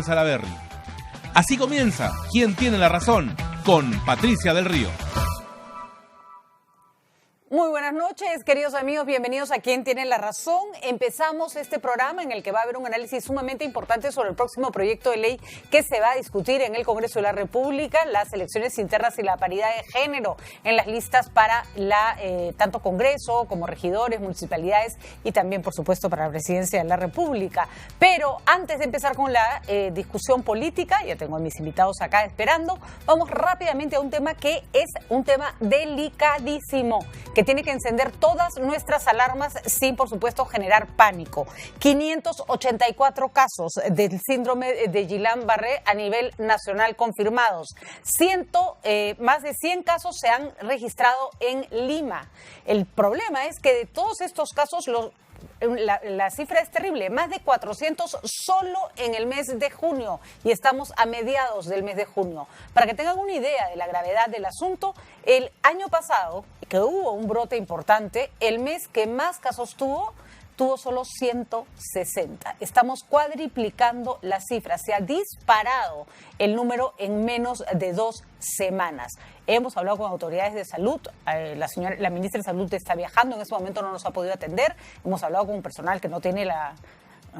Salaverry. Así comienza ¿Quién tiene la razón? Con Patricia del Río. Muy buenas noches, queridos amigos, bienvenidos a Quien Tiene la Razón. Empezamos este programa en el que va a haber un análisis sumamente importante sobre el próximo proyecto de ley que se va a discutir en el Congreso de la República, las elecciones internas y la paridad de género en las listas para tanto Congreso como regidores, municipalidades y también, por supuesto, para la presidencia de la República. Pero antes de empezar con la discusión política, ya tengo a mis invitados acá esperando, vamos rápidamente a un tema que es un tema delicadísimo, que tiene que encender todas nuestras alarmas sin, por supuesto, generar pánico. 584 casos del síndrome de Guillain-Barré a nivel nacional confirmados. Más de 100 casos se han registrado en Lima. El problema es que de todos estos casos, la cifra es terrible, más de 400 solo en el mes de junio y estamos a mediados del mes de junio. Para que tengan una idea de la gravedad del asunto, el año pasado, que hubo un brote importante, el mes que más casos tuvo solo 160. Estamos cuadriplicando la cifra. Se ha disparado el número en menos de 2 semanas. Hemos hablado con autoridades de salud. La ministra de Salud está viajando. En ese momento no nos ha podido atender. Hemos hablado con un personal que no tiene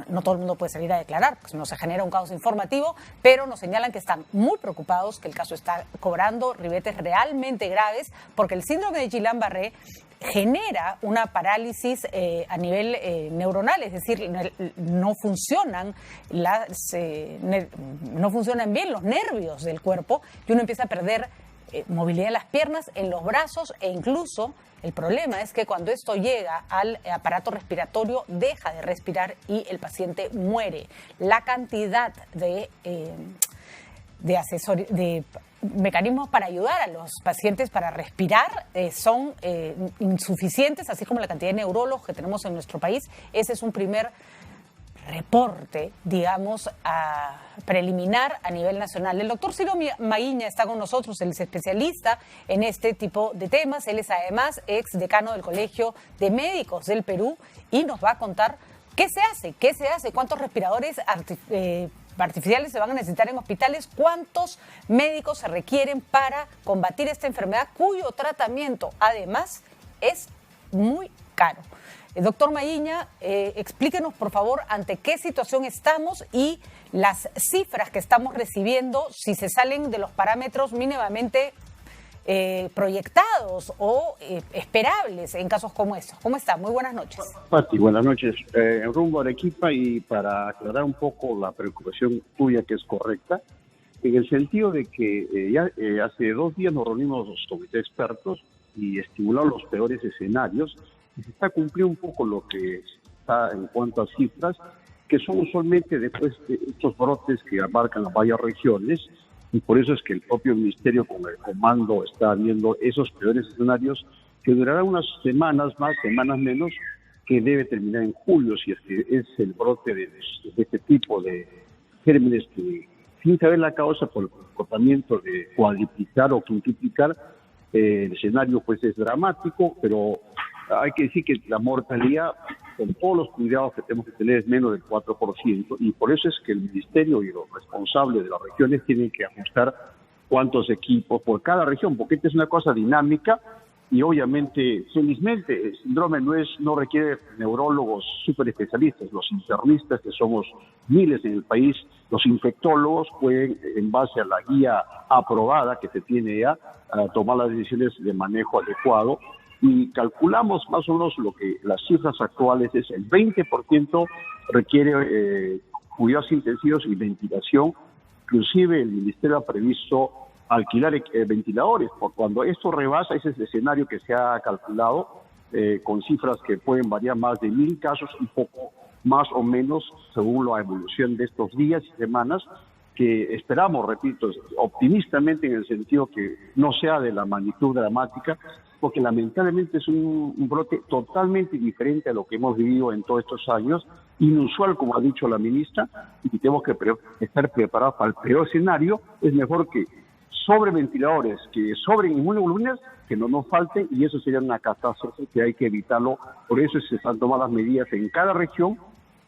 no todo el mundo puede salir a declarar, porque si no se genera un caos informativo, pero nos señalan que están muy preocupados, que el caso está cobrando ribetes realmente graves, porque el síndrome de Guillain-Barré genera una parálisis a nivel neuronal, es decir, no funcionan bien los nervios del cuerpo y uno empieza a perder movilidad en las piernas, en los brazos e incluso el problema es que cuando esto llega al aparato respiratorio deja de respirar y el paciente muere. La cantidad de mecanismos para ayudar a los pacientes para respirar son insuficientes, así como la cantidad de neurólogos que tenemos en nuestro país. Ese es un primer reporte, digamos, preliminar a nivel nacional. El doctor Ciro Maguiña está con nosotros, él es especialista en este tipo de temas, él es además ex decano del Colegio de Médicos del Perú y nos va a contar qué se hace, cuántos respiradores artificiales se van a necesitar en hospitales, cuántos médicos se requieren para combatir esta enfermedad cuyo tratamiento además es muy caro. Doctor Maguiña, explíquenos por favor ante qué situación estamos y las cifras que estamos recibiendo, si se salen de los parámetros mínimamente proyectados o esperables en casos como estos. ¿Cómo está? Muy buenas noches. Pati, buenas noches. En rumbo a Arequipa y para aclarar un poco la preocupación tuya, que es correcta, en el sentido de que hace 2 días nos reunimos los comités expertos y estimulamos los peores escenarios. Y se está cumpliendo un poco lo que está en cuanto a cifras, que son usualmente después de estos brotes que abarcan las varias regiones, y por eso es que el propio Ministerio con el comando está viendo esos peores escenarios que durarán unas semanas más, semanas menos, que debe terminar en julio, si es que es el brote de este tipo de gérmenes que, sin saber la causa, por el comportamiento de cuadriplicar o quintuplicar, el escenario pues es dramático, pero hay que decir que la mortalidad, con todos los cuidados que tenemos que tener, es menos del 4%, y por eso es que el Ministerio y los responsables de las regiones tienen que ajustar cuántos equipos por cada región, porque esta es una cosa dinámica y obviamente, felizmente, el síndrome no requiere neurólogos súper especialistas. Los internistas, que somos miles en el país, los infectólogos pueden, en base a la guía aprobada que se tiene ya, tomar las decisiones de manejo adecuado. Y calculamos más o menos lo que las cifras actuales es el 20% requiere cuidados intensivos y ventilación. Inclusive el Ministerio ha previsto alquilar ventiladores, por cuando esto rebasa ese escenario que se ha calculado, con cifras que pueden variar más de 1,000 casos, un poco más o menos según la evolución de estos días y semanas, que esperamos, repito, optimistamente en el sentido que no sea de la magnitud dramática, porque lamentablemente es un brote totalmente diferente a lo que hemos vivido en todos estos años, inusual, como ha dicho la ministra, y tenemos que estar preparados para el peor escenario. Es mejor que sobre ventiladores, que sobren inmunoglobulinas, que no nos falten, y eso sería una catástrofe que hay que evitarlo. Por eso se han tomado las medidas en cada región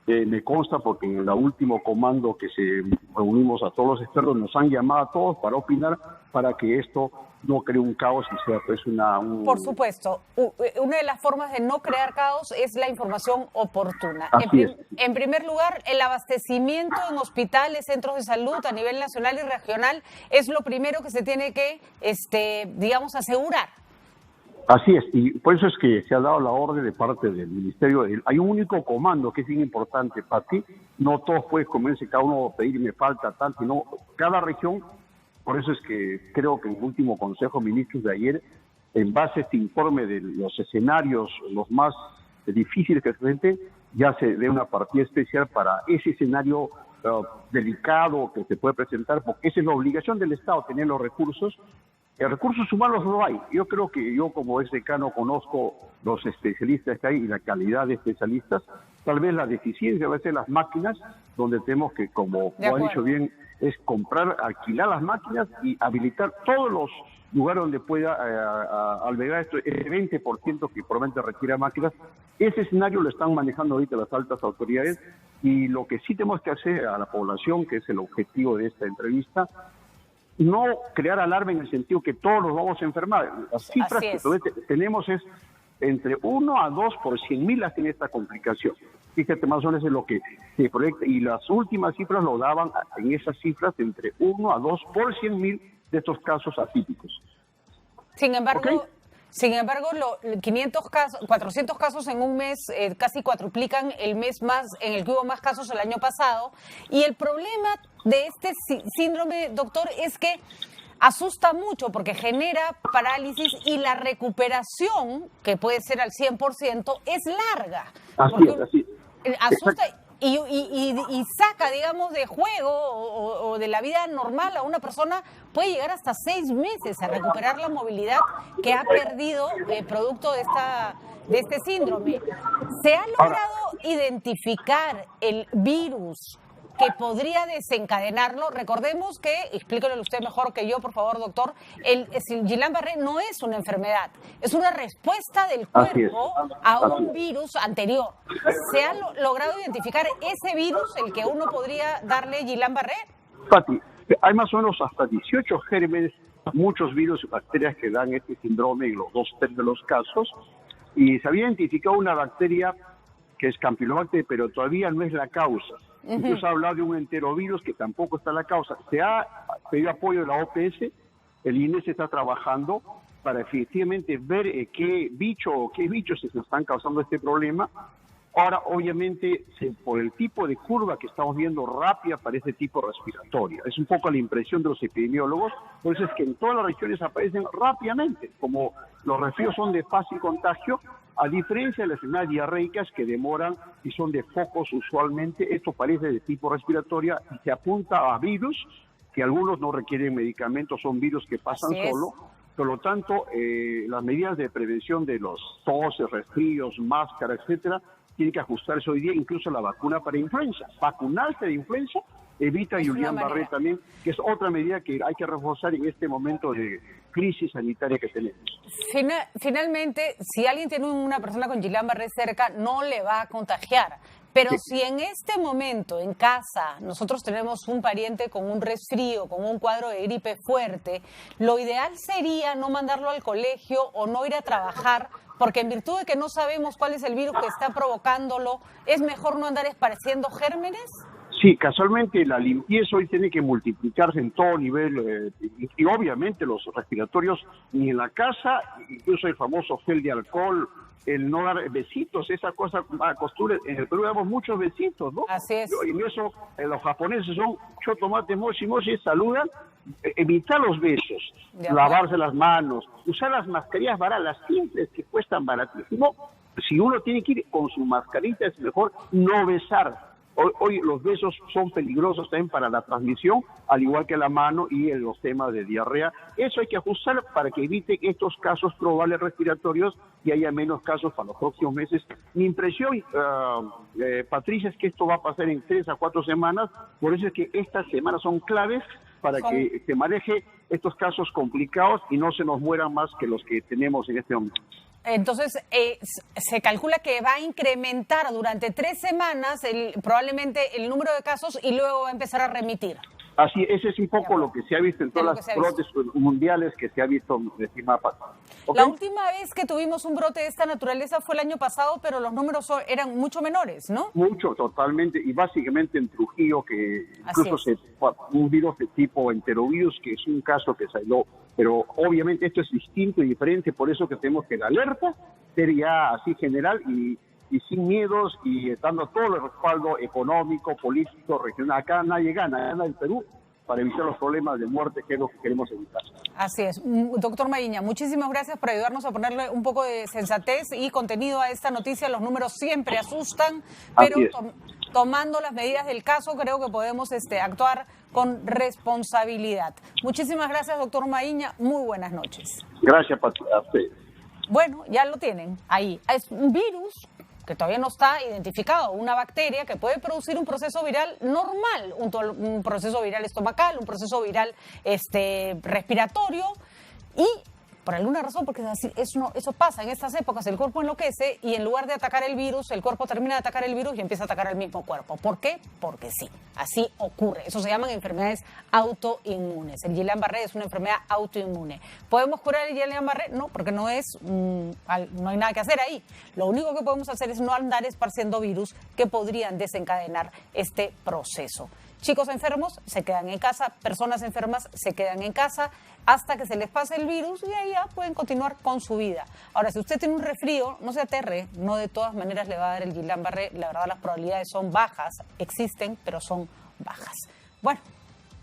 Me consta porque en el último comando que se reunimos a todos los expertos, nos han llamado a todos para opinar para que esto no cree un caos y sea pues Por supuesto, una de las formas de no crear caos es la información oportuna. En primer lugar, el abastecimiento en hospitales, centros de salud a nivel nacional y regional es lo primero que se tiene que, digamos, asegurar. Así es, y por eso es que se ha dado la orden de parte del Ministerio. Hay un único comando que es bien importante para ti. No todos puedes comerse cada uno a pedir me falta tal, sino cada región. Por eso es que creo que en el último Consejo de Ministros de ayer, en base a este informe de los escenarios, los más difíciles que se presenten, ya se dé una partida especial para ese escenario delicado que se puede presentar, porque esa es la obligación del Estado, tener los recursos. Recursos humanos no hay. Yo creo que yo como ex decano conozco los especialistas que hay y la calidad de especialistas. Tal vez la deficiencia va a ser las máquinas, donde tenemos que, como ha dicho bien, es comprar, alquilar las máquinas y habilitar todos los lugares donde pueda albergar esto, ese 20% que probablemente requiera máquinas. Ese escenario lo están manejando ahorita las altas autoridades, y lo que sí tenemos que hacer a la población, que es el objetivo de esta entrevista, no crear alarma en el sentido que todos nos vamos a enfermar. Las cifras que tenemos es entre 1 a 2 por 100.000 las tiene esta complicación. Fíjate, más o menos es lo que se proyecta, y las últimas cifras lo daban en esas cifras entre 1 a 2 por 100.000 de estos casos atípicos. Sin embargo, 400 casos en un mes casi cuatruplican el mes más en el que hubo más casos el año pasado. Y el problema de este síndrome, doctor, es que asusta mucho porque genera parálisis y la recuperación, que puede ser al 100%, es larga. Así. Asusta y saca, digamos, de juego o de la vida normal a una persona. Puede llegar hasta 6 meses a recuperar la movilidad que ha perdido producto de este síndrome. ¿Se ha logrado identificar el virus que podría desencadenarlo? Recordemos que, explíquelo usted mejor que yo, por favor, doctor, el Guillain-Barré no es una enfermedad, es una respuesta del cuerpo a un virus anterior. ¿Se ha logrado identificar ese virus, el que uno podría darle Guillain-Barré? Pati, hay más o menos hasta 18 gérmenes, muchos virus y bacterias que dan este síndrome en los 2/3 de los casos, y se había identificado una bacteria que es Campylobacter, pero todavía no es la causa. Incluso ha hablado de un enterovirus que tampoco está la causa. Se ha pedido apoyo de la OPS, el INES está trabajando para efectivamente ver qué bichos se están causando este problema. Ahora, obviamente, por el tipo de curva que estamos viendo rápida para este tipo respiratorio, es un poco la impresión de los epidemiólogos, por eso es que en todas las regiones aparecen rápidamente, como los resfríos son de fácil contagio, a diferencia de las enfermedades diarreicas que demoran y son de focos usualmente. Esto parece de tipo respiratoria y se apunta a virus, que algunos no requieren medicamentos, son virus que pasan solo. Por lo tanto, las medidas de prevención de los toses, resfríos, máscara, etcétera, tienen que ajustarse hoy día, incluso la vacuna para influenza. Vacunarse de influenza evita Guillain-Barré también, que es otra medida que hay que reforzar en este momento de crisis sanitaria que tenemos. Finalmente, si alguien tiene una persona con Guillain-Barré cerca, no le va a contagiar. Pero si en este momento en casa nosotros tenemos un pariente con un resfrío, con un cuadro de gripe fuerte, lo ideal sería no mandarlo al colegio o no ir a trabajar, porque en virtud de que no sabemos cuál es el virus que está provocándolo, ¿es mejor no andar esparciendo gérmenes? Sí, casualmente la limpieza hoy tiene que multiplicarse en todo nivel, y obviamente los respiratorios ni en la casa, incluso el famoso gel de alcohol, el no dar besitos, esa cosa, costura, en el Perú damos muchos besitos, ¿no? Así es. Y en eso los japoneses son chotomate, moshi, moshi, saludan, evitar los besos, lavarse las manos, usar las mascarillas baratas, las simples que cuestan baratísimo. Si uno tiene que ir con su mascarita, es mejor no besar. Hoy los besos son peligrosos también para la transmisión, al igual que la mano y en los temas de diarrea. Eso hay que ajustar para que evite estos casos probables respiratorios y haya menos casos para los próximos meses. Mi impresión, Patricia, es que esto va a pasar en 3 a 4 semanas, por eso es que estas semanas son claves para que se maneje estos casos complicados y no se nos mueran más que los que tenemos en este momento. entonces se calcula que va a incrementar durante 3 semanas probablemente el número de casos y luego va a empezar a remitir. Así, ese es un poco lo que se ha visto en todas las brotes mundiales que se ha visto de semana pasada. ¿Okay? La última vez que tuvimos un brote de esta naturaleza fue el año pasado, pero los números eran mucho menores, ¿no? Mucho, totalmente, y básicamente en Trujillo, que incluso un virus de tipo enterovirus, que es un caso que se aisló, pero obviamente esto es distinto y diferente, por eso que tenemos que la alerta sería así general y sin miedos y dando todo el respaldo económico, político, regional. Acá nadie gana el Perú para evitar los problemas de muerte, que es lo que queremos evitar. Así es. Doctor Mariña, muchísimas gracias por ayudarnos a ponerle un poco de sensatez y contenido a esta noticia. Los números siempre asustan, pero tomando las medidas del caso creo que podemos actuar con responsabilidad. Muchísimas gracias, doctor Mariña. Muy buenas noches. Gracias a ustedes. Bueno, ya lo tienen ahí. Es un virus que todavía no está identificado, una bacteria que puede producir un proceso viral normal, un proceso viral estomacal, un proceso viral respiratorio, y por alguna razón, porque eso pasa en estas épocas, el cuerpo enloquece y en lugar de atacar el virus, el cuerpo termina de atacar el virus y empieza a atacar al mismo cuerpo. ¿Por qué? Porque sí, así ocurre. Eso se llaman enfermedades autoinmunes. El Guillain-Barré es una enfermedad autoinmune. ¿Podemos curar el Guillain-Barré? No, porque no hay nada que hacer ahí. Lo único que podemos hacer es no andar esparciendo virus que podrían desencadenar este proceso. Chicos enfermos se quedan en casa, personas enfermas se quedan en casa hasta que se les pase el virus y ahí ya pueden continuar con su vida. Ahora, si usted tiene un resfrío, no se aterre, no de todas maneras le va a dar el Guillain-Barré. La verdad, las probabilidades son bajas, existen, pero son bajas. Bueno,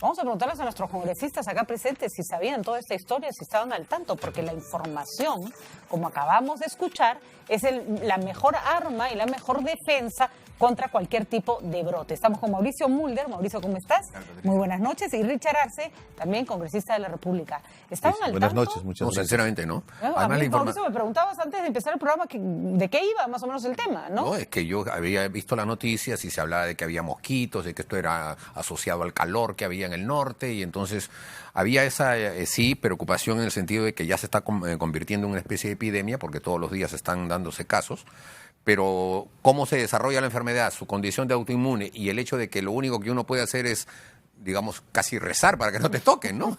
vamos a preguntarles a nuestros congresistas acá presentes si sabían toda esta historia, si estaban al tanto, porque la información, como acabamos de escuchar, es la mejor arma y la mejor defensa contra cualquier tipo de brote. Estamos con Mauricio Mulder. Mauricio, ¿cómo estás? Muy buenas noches. Y Richard Arce, también congresista de la República. ¿Estaban al buenas tanto? noches, muchas gracias. Sinceramente, no. Además, Mauricio, me preguntabas antes de empezar el programa de qué iba más o menos el tema, ¿no? No, es que yo había visto las noticias y se hablaba de que había mosquitos, de que esto era asociado al calor que había en el norte, y entonces había esa, preocupación en el sentido de que ya se está convirtiendo en una especie de epidemia, porque todos los días están dándose casos. Pero cómo se desarrolla la enfermedad, su condición de autoinmune y el hecho de que lo único que uno puede hacer es, digamos, casi rezar para que no te toquen, ¿no?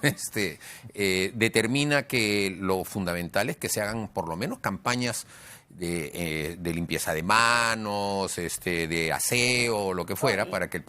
Determina que lo fundamental es que se hagan por lo menos campañas de limpieza de manos, de aseo, lo que fuera, para que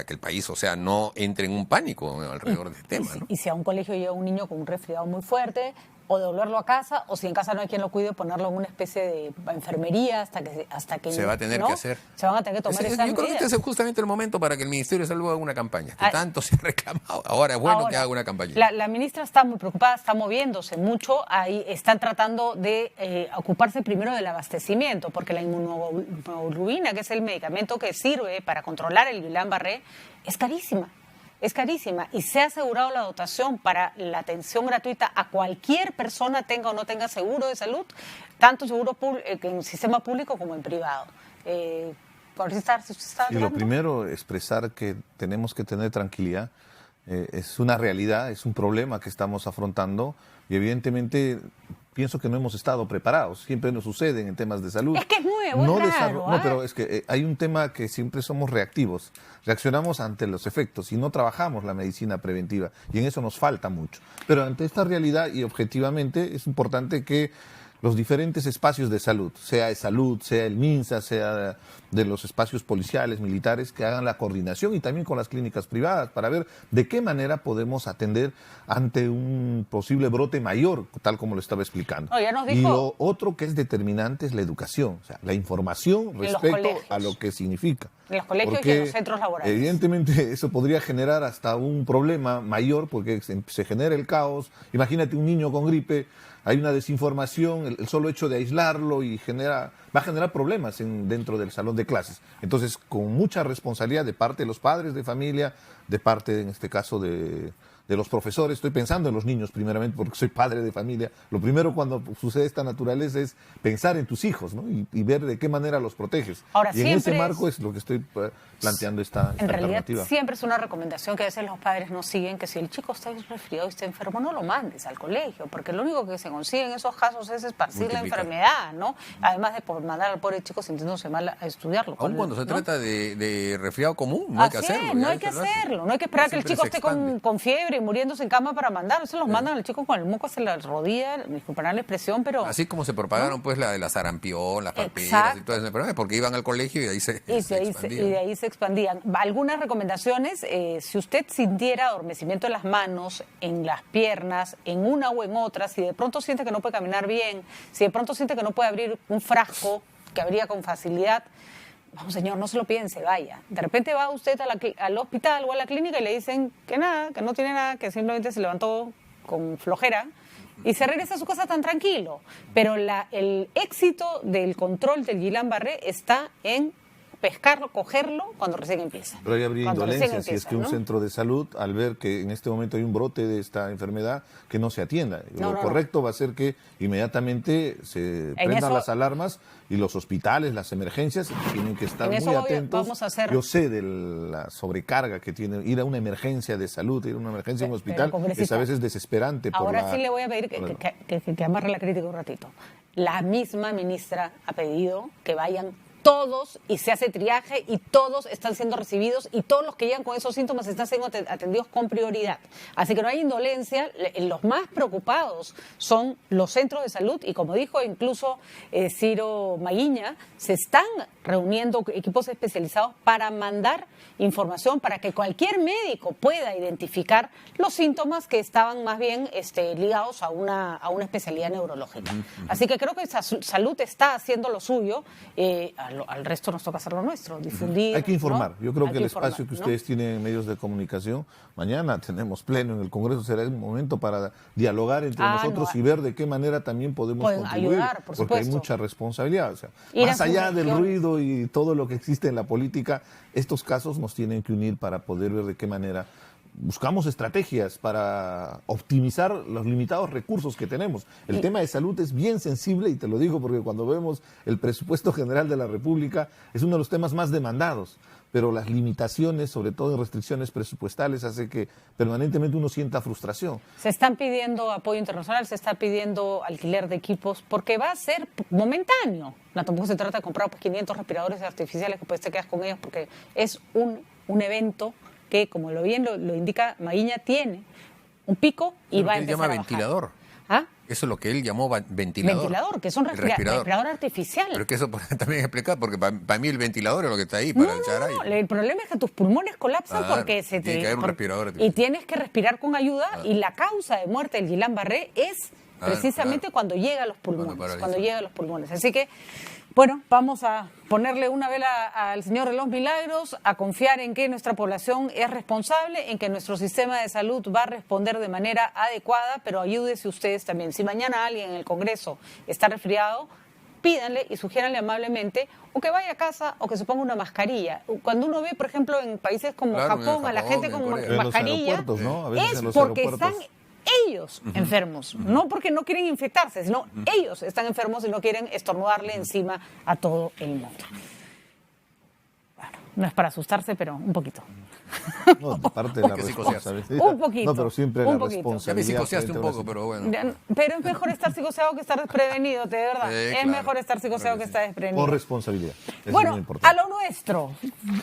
el país, o sea, no entre en un pánico alrededor del tema, ¿no? Y si a un colegio llega un niño con un resfriado muy fuerte, o devolverlo a casa, o si en casa no hay quien lo cuide, ponerlo en una especie de enfermería hasta que se va a tener que hacer. Se van a tener que tomar esas Yo creo que este es justamente el momento para que el Ministerio de Salud haga una campaña, que tanto se ha reclamado. Ahora es bueno que haga una campaña. La ministra está muy preocupada, está moviéndose mucho, ahí están tratando de ocuparse primero del abastecimiento, porque la inmunoglobulina, que es el medicamento que sirve para controlar el Guillain-Barré, es carísima. Es carísima y se ha asegurado la dotación para la atención gratuita a cualquier persona, tenga o no tenga seguro de salud, tanto seguro en el sistema público como en privado. Y lo primero, expresar que tenemos que tener tranquilidad. Es una realidad, es un problema que estamos afrontando y evidentemente pienso que no hemos estado preparados. Siempre nos sucede en temas de salud. Es que es nuevo, es raro. No, pero es que hay un tema que siempre somos reactivos. Reaccionamos ante los efectos y no trabajamos la medicina preventiva. Y en eso nos falta mucho. Pero ante esta realidad y objetivamente es importante que los diferentes espacios de salud, sea el MINSA, sea de los espacios policiales, militares, que hagan la coordinación y también con las clínicas privadas para ver de qué manera podemos atender ante un posible brote mayor, tal como lo estaba explicando. Ya nos dijo, y lo otro que es determinante es la educación, o sea, la información respecto a lo que significa. En los colegios y en los centros laborales. Evidentemente eso podría generar hasta un problema mayor porque se genera el caos. Imagínate un niño con gripe, hay una desinformación, el solo hecho de aislarlo y genera va a generar problemas dentro del salón de clases. Entonces, con mucha responsabilidad de parte de los padres de familia, de parte, en este caso, de los profesores. Estoy pensando en los niños primeramente porque soy padre de familia. Lo primero cuando sucede esta naturaleza es pensar en tus hijos, ¿no? y ver de qué manera los proteges. Ahora, y en ese marco es lo que estoy planteando esta en realidad, alternativa. siempre es una recomendación que a veces los padres no siguen, que si el chico está resfriado y está enfermo, no lo mandes al colegio, porque lo único que se consigue en esos casos es esparcir la enfermedad, ¿no? Además de por mandar al pobre chico sintiéndose mal a estudiarlo. Aún cuando se trata de resfriado común, no hay que hacerlo. No hay que hacerlo, no hay que esperar que el chico esté con fiebre y muriéndose en cama para mandar. Eso los mandan al chico con el moco hacia la rodilla, me disculparán la expresión, pero... Así como se propagaron pues la de la sarampión, las parperas y todas esas enfermedades, porque iban al colegio y de ahí se expandían. Y de ahí se expandían. Algunas recomendaciones, si usted sintiera adormecimiento en las manos, en las piernas, en una o en otra, si de pronto siente que no puede caminar bien, si de pronto siente que no puede abrir un frasco que abría con facilidad, vamos, señor, no se lo piense, vaya. De repente va usted al hospital o a la clínica y le dicen que nada, que no tiene nada, que simplemente se levantó con flojera y se regresa a su casa tan tranquilo. Pero el éxito del control del Guillain-Barré está en pescarlo, cogerlo cuando recién empieza. Pero ahí habría Cuando indolencia recién si es que un ¿no? centro de salud, al ver que en este momento hay un brote de esta enfermedad, que no se atienda. Lo correcto va a ser que inmediatamente se prendan las alarmas y los hospitales, las emergencias, tienen que estar muy atentos. Yo sé de la sobrecarga que tiene ir a una emergencia de salud, ir a una emergencia en un hospital, es a veces desesperante. Ahora sí le voy a pedir que amarre la crítica un ratito. La misma ministra ha pedido que vayan todos y se hace triaje y todos están siendo recibidos y todos los que llegan con esos síntomas están siendo atendidos con prioridad. Así que no hay indolencia. Los más preocupados son los centros de salud y, como dijo incluso Ciro Maguiña, se están reuniendo equipos especializados para mandar información para que cualquier médico pueda identificar los síntomas que estaban más bien ligados a una especialidad neurológica. Así que creo que salud está haciendo lo suyo. Al resto nos toca hacer lo nuestro, difundir. Hay que informar. ¿no? Yo creo Hay que el espacio que ustedes tienen en medios de comunicación, mañana tenemos pleno en el Congreso, será un momento para dialogar entre nosotros y ver de qué manera también podemos contribuir, ayudar, por porque supuesto. hay mucha responsabilidad. O sea, más allá del ruido y todo lo que existe en la política, estos casos nos tienen que unir para poder ver de qué manera buscamos estrategias para optimizar los limitados recursos que tenemos. El tema de salud es bien sensible y te lo digo porque cuando vemos el presupuesto general de la República es uno de los temas más demandados, pero las limitaciones, sobre todo en restricciones presupuestales, hace que permanentemente uno sienta frustración. Se están pidiendo apoyo internacional, se está pidiendo alquiler de equipos porque va a ser momentáneo. No, tampoco se trata de comprar 500 respiradores artificiales que pues te quedas con ellos porque es un evento que, como bien lo indica Maguiña, tiene un pico y va a empezar a bajar. Ventilador. ¿Ah? Eso es lo que él llamó ventilador. Ventilador, que es un respirador artificial. Pero que eso también explicar, porque para mí el ventilador es lo que está ahí para echar aire. No, el problema es que tus pulmones colapsan porque tiene que haber un respirador artificial. Y tienes que respirar con ayuda y la causa de muerte del Guillain-Barré es precisamente cuando llega a los pulmones. Así que, bueno, vamos a ponerle una vela al Señor de los Milagros, a confiar en que nuestra población es responsable, en que nuestro sistema de salud va a responder de manera adecuada, pero ayúdense ustedes también. Si mañana alguien en el Congreso está resfriado, pídanle y sugiéranle amablemente o que vaya a casa o que se ponga una mascarilla. Cuando uno ve, por ejemplo, en países como Japón, a la gente con mascarilla, ¿no? Es porque están ellos enfermos, no porque no quieren infectarse, sino ellos están enfermos y no quieren estornudarle encima a todo el mundo. Bueno, no es para asustarse, pero un poquito. No, de parte de la responsabilidad. Un poquito. No, pero siempre la responsabilidad. Ya me psicoseaste un poco, pero bueno. Pero es mejor estar psicoseado que estar desprevenido, de verdad. Es mejor estar psicoseado que estar desprevenido. Con responsabilidad. Eso bueno, es muy importante. a lo nuestro.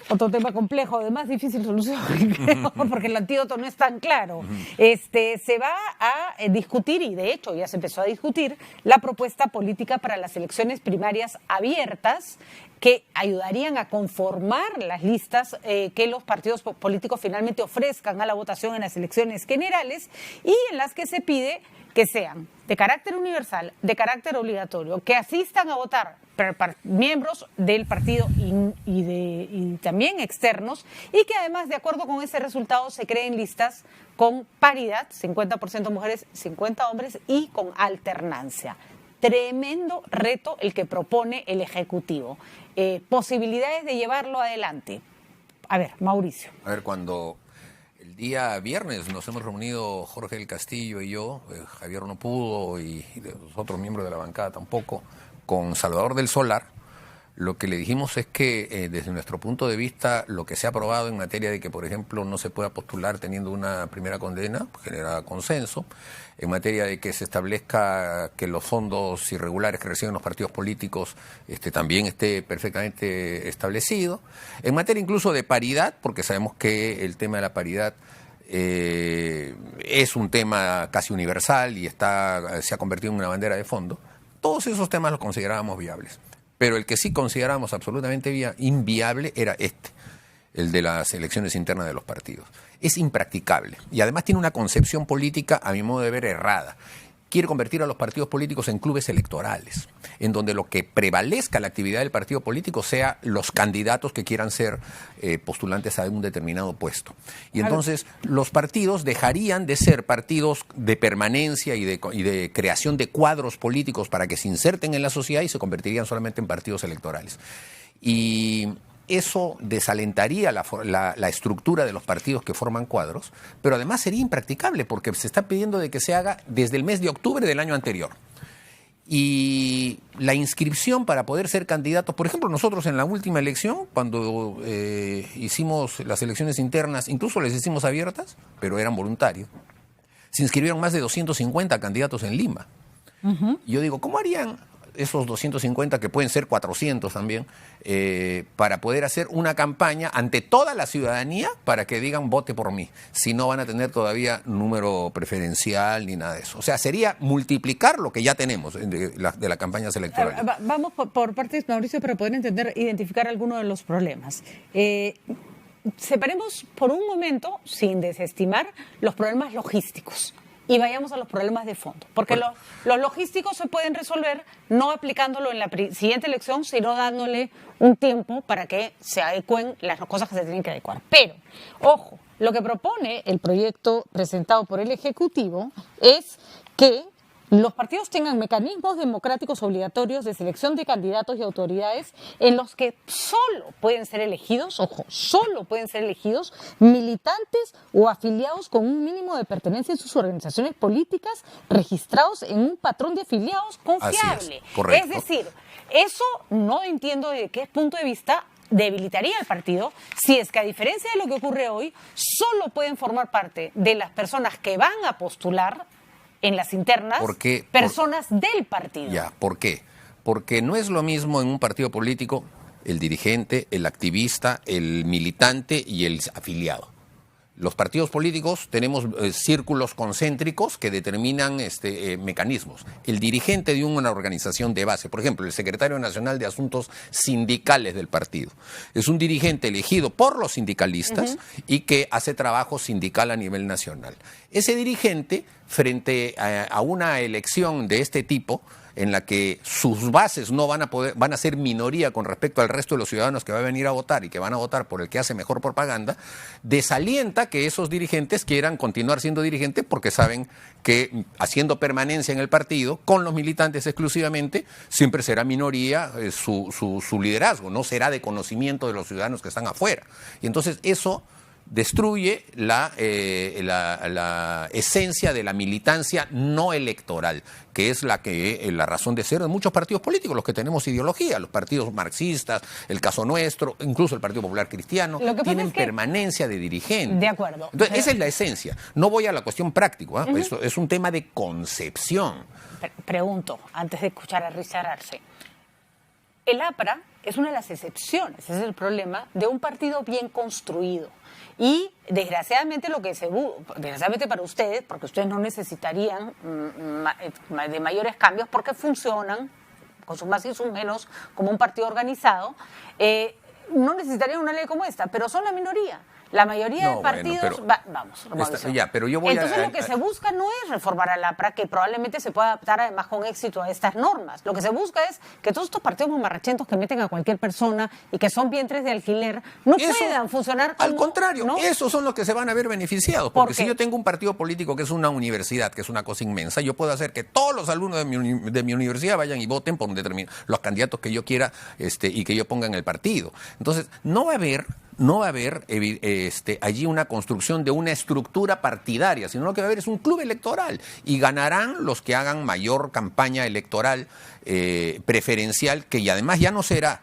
Otro tema complejo, de más difícil solución, creo, porque el antídoto no es tan claro. Se va a discutir, y de hecho ya se empezó a discutir, la propuesta política para las elecciones primarias abiertas que ayudarían a conformar las listas que los partidos políticos finalmente ofrezcan a la votación en las elecciones generales y en las que se pide que sean de carácter universal, de carácter obligatorio, que asistan a votar miembros del partido y también externos y que además, de acuerdo con ese resultado, se creen listas con paridad, 50% mujeres, 50 hombres y con alternancia. tremendo reto el que propone el Ejecutivo. Posibilidades de llevarlo adelante. A ver, Mauricio. A ver, cuando el día viernes nos hemos reunido Jorge del Castillo y yo, Javier no pudo y los otros miembros de la bancada tampoco, con Salvador del Solar, lo que le dijimos es que desde nuestro punto de vista lo que se ha aprobado en materia de que, por ejemplo, no se pueda postular teniendo una primera condena, genera consenso, en materia de que se establezca que los fondos irregulares que reciben los partidos políticos también esté perfectamente establecido, en materia incluso de paridad, porque sabemos que el tema de la paridad es un tema casi universal y se ha convertido en una bandera de fondo. Todos esos temas los considerábamos viables. Pero el que sí consideramos absolutamente inviable era el de las elecciones internas de los partidos. Es impracticable y además tiene una concepción política, a mi modo de ver, errada. Quiere convertir a los partidos políticos en clubes electorales, en donde lo que prevalezca la actividad del partido político sea los candidatos que quieran ser postulantes a un determinado puesto. Y entonces los partidos dejarían de ser partidos de permanencia y de creación de cuadros políticos para que se inserten en la sociedad y se convertirían solamente en partidos electorales. Y eso desalentaría la estructura de los partidos que forman cuadros, pero además sería impracticable porque se está pidiendo de que se haga desde el mes de octubre del año anterior. Y la inscripción para poder ser candidatos, por ejemplo, nosotros en la última elección, cuando hicimos las elecciones internas, incluso les hicimos abiertas, pero eran voluntarios, se inscribieron más de 250 candidatos en Lima. Y yo digo, ¿cómo harían esos 250, que pueden ser 400 también, para poder hacer una campaña ante toda la ciudadanía para que digan vote por mí, si no van a tener todavía número preferencial ni nada de eso? O sea, sería multiplicar lo que ya tenemos de las campañas electorales. Vamos por partes, Mauricio, para poder identificar algunos de los problemas. Separemos por un momento, sin desestimar, los problemas logísticos. Y vayamos a los problemas de fondo, porque los logísticos se pueden resolver no aplicándolo en la siguiente elección, sino dándole un tiempo para que se adecuen las cosas que se tienen que adecuar. Pero, ojo, lo que propone el proyecto presentado por el Ejecutivo es que los partidos tengan mecanismos democráticos obligatorios de selección de candidatos y autoridades en los que solo pueden ser elegidos, ojo, solo pueden ser elegidos militantes o afiliados con un mínimo de pertenencia en sus organizaciones políticas registrados en un patrón de afiliados confiable. Así es, correcto. Es decir, eso no entiendo de qué punto de vista debilitaría al partido si es que, a diferencia de lo que ocurre hoy, solo pueden formar parte de las personas que van a postular en las internas, personas del partido. Ya, ¿por qué? Porque no es lo mismo en un partido político el dirigente, el activista, el militante y el afiliado. Los partidos políticos tenemos círculos concéntricos que determinan mecanismos. El dirigente de una organización de base, por ejemplo, el secretario nacional de Asuntos Sindicales del partido, es un dirigente elegido por los sindicalistas y que hace trabajo sindical a nivel nacional. Ese dirigente, frente a una elección de este tipo, en la que sus bases no van a ser minoría con respecto al resto de los ciudadanos que van a venir a votar y que van a votar por el que hace mejor propaganda, desalienta que esos dirigentes quieran continuar siendo dirigentes porque saben que haciendo permanencia en el partido, con los militantes exclusivamente, siempre será minoría su liderazgo, no será de conocimiento de los ciudadanos que están afuera. Y entonces eso destruye la esencia de la militancia no electoral, que es la razón de ser de muchos partidos políticos, los que tenemos ideología, los partidos marxistas, el caso nuestro, incluso el Partido Popular Cristiano, tienen permanencia de dirigentes. De acuerdo. Entonces, esa es la esencia. No voy a la cuestión práctica, Eso es un tema de concepción. Pregunto, antes de escuchar a Richard Arce, el APRA es una de las excepciones, ese es el problema, de un partido bien construido. Y desgraciadamente desgraciadamente para ustedes, porque ustedes no necesitarían de mayores cambios porque funcionan con sus más y sus menos como un partido organizado, no necesitarían una ley como esta, pero son la minoría. La mayoría de No, partidos... bueno, pero- vamos, Mauricio. ya, pero yo voy a- Entonces lo que se busca no es reformar al APRA, que probablemente se pueda adaptar además con éxito a estas normas. Lo que se busca es que todos estos partidos mamarrachentos que meten a cualquier persona y que son vientres de alquiler no Eso, puedan funcionar como... al contrario, ¿no? esos son los que se van a ver beneficiados. ¿Por Porque qué? si yo tengo un partido político que es una universidad, que es una cosa inmensa, yo puedo hacer que todos los alumnos de mi universidad vayan y voten por los candidatos que yo quiera y que yo ponga en el partido. Entonces, no va a haber allí una construcción de una estructura partidaria, sino lo que va a haber es un club electoral y ganarán los que hagan mayor campaña electoral preferencial, que además ya no será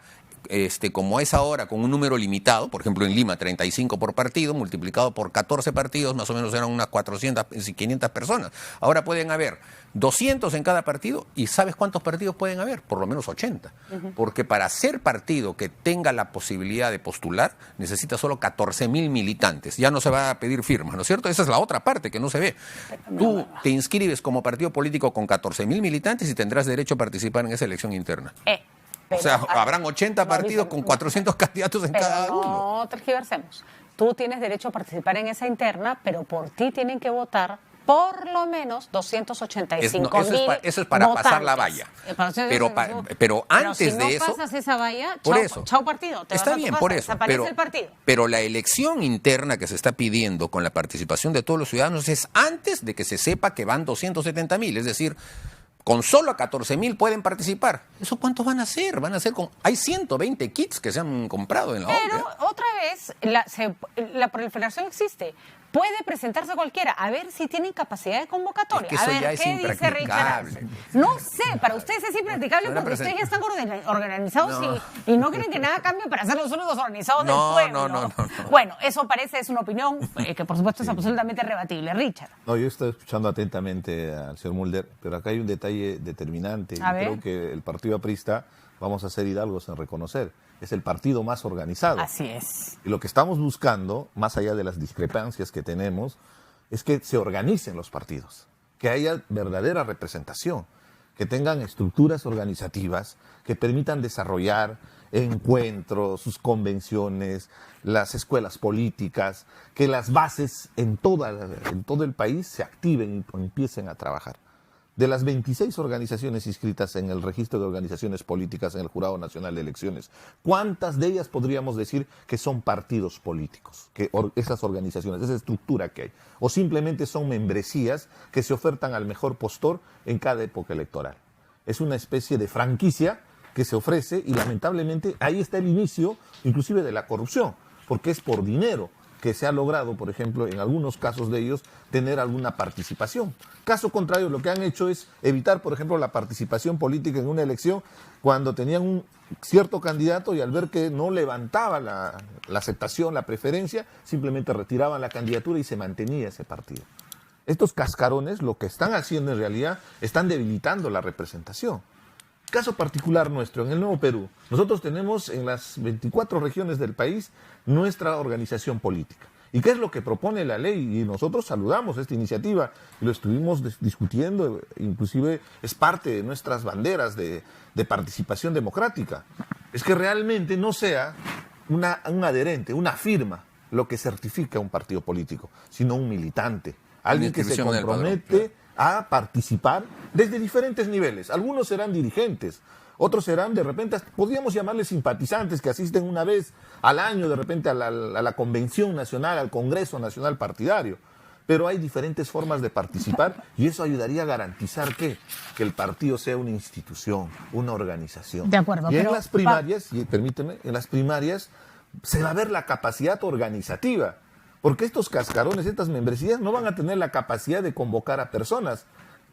como es ahora, con un número limitado, por ejemplo en Lima 35 por partido, multiplicado por 14 partidos, más o menos eran unas 400 y 500 personas. Ahora pueden haber 200 en cada partido, y ¿sabes cuántos partidos pueden haber? Por lo menos 80. Porque para ser partido que tenga la posibilidad de postular, necesita solo 14.000 militantes. Ya no se va a pedir firmas, ¿no es cierto? Esa es la otra parte que no se ve. Tú te inscribes como partido político con 14.000 militantes y tendrás derecho a participar en esa elección interna. Pero, o sea, habrán 80 partidos con 400 candidatos en cada uno. No tergiversemos. Tú tienes derecho a participar en esa interna, pero por ti tienen que votar por lo menos 285.000 eso es para pasar la votantes. valla. Pero antes si de eso... no pasas esa valla, por eso, chao partido. Te está vas a tu bien, casa, por eso. desaparece el partido. Pero la elección interna que se está pidiendo con la participación de todos los ciudadanos es antes de que se sepa que van 270.000. Es decir, con solo 14.000 pueden participar. ¿Eso cuántos van a hacer? Hay 120 kits que se han comprado en la Pero OCDE. otra vez, la proliferación existe. Puede presentarse cualquiera, a ver si tienen capacidad de convocatoria. Es que eso a ver, ya es ¿qué dice Richard impracticable. Arce? No sé, para ustedes es impracticable porque ustedes ya están organizados y no creen que nada cambie para ser los únicos organizados del pueblo. No. Bueno, eso es una opinión que por supuesto es absolutamente rebatible. Richard. No, yo estoy escuchando atentamente al señor Mulder, pero acá hay un detalle determinante. A y ver. creo que el partido aprista, vamos a ser hidalgos en reconocer, es el partido más organizado. Así es. Y lo que estamos buscando, más allá de las discrepancias que tenemos, es que se organicen los partidos, que haya verdadera representación, que tengan estructuras organizativas que permitan desarrollar encuentros, sus convenciones, las escuelas políticas, que las bases en todo el país se activen y empiecen a trabajar. De las 26 organizaciones inscritas en el registro de organizaciones políticas en el Jurado Nacional de Elecciones, ¿cuántas de ellas podríamos decir que son partidos políticos? Esas organizaciones, esa estructura que hay. O simplemente son membresías que se ofertan al mejor postor en cada época electoral. Es una especie de franquicia que se ofrece y lamentablemente ahí está el inicio inclusive de la corrupción, porque es por dinero que se ha logrado, por ejemplo, en algunos casos de ellos, tener alguna participación. Caso contrario, lo que han hecho es evitar, por ejemplo, la participación política en una elección cuando tenían un cierto candidato y al ver que no levantaba la aceptación, la preferencia, simplemente retiraban la candidatura y se mantenía ese partido. Estos cascarones lo que están haciendo en realidad están debilitando la representación. Caso particular nuestro, en el Nuevo Perú, nosotros tenemos en las 24 regiones del país nuestra organización política. ¿Y qué es lo que propone la ley? Y nosotros saludamos esta iniciativa y lo estuvimos discutiendo, inclusive es parte de nuestras banderas de participación democrática. Es que realmente no sea un adherente, una firma, lo que certifica un partido político, sino un militante, alguien que se compromete a participar desde diferentes niveles. Algunos serán dirigentes, otros serán de repente, podríamos llamarles simpatizantes que asisten una vez al año de repente a la Convención Nacional, al Congreso Nacional Partidario. Pero hay diferentes formas de participar y eso ayudaría a garantizar que el partido sea una institución, una organización. De acuerdo. Y en las primarias, y permíteme, en las primarias se va a ver la capacidad organizativa. Porque estos cascarones, estas membresías, no van a tener la capacidad de convocar a personas.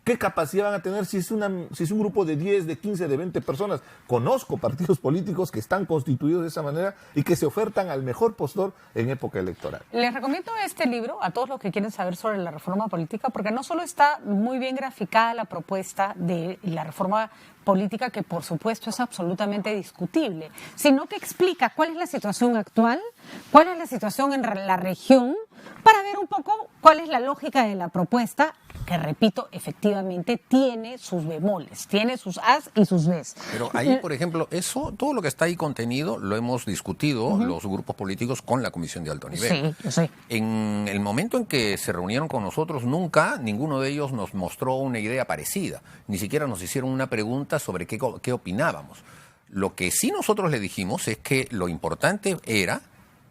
¿Qué capacidad van a tener si es un grupo de 10, de 15, de 20 personas? Conozco partidos políticos que están constituidos de esa manera y que se ofertan al mejor postor en época electoral. Les recomiendo este libro a todos los que quieren saber sobre la reforma política, porque no solo está muy bien graficada la propuesta de la reforma política, que por supuesto es absolutamente discutible, sino que explica cuál es la situación actual, cuál es la situación en la región, para ver un poco cuál es la lógica de la propuesta, que repito, efectivamente tiene sus bemoles, tiene sus as y sus bes. Pero ahí, por ejemplo, todo lo que está ahí contenido lo hemos discutido los grupos políticos con la Comisión de Alto Nivel. Sí, yo sé. En el momento en que se reunieron con nosotros, nunca ninguno de ellos nos mostró una idea parecida. Ni siquiera nos hicieron una pregunta sobre qué opinábamos. Lo que sí nosotros le dijimos es que lo importante era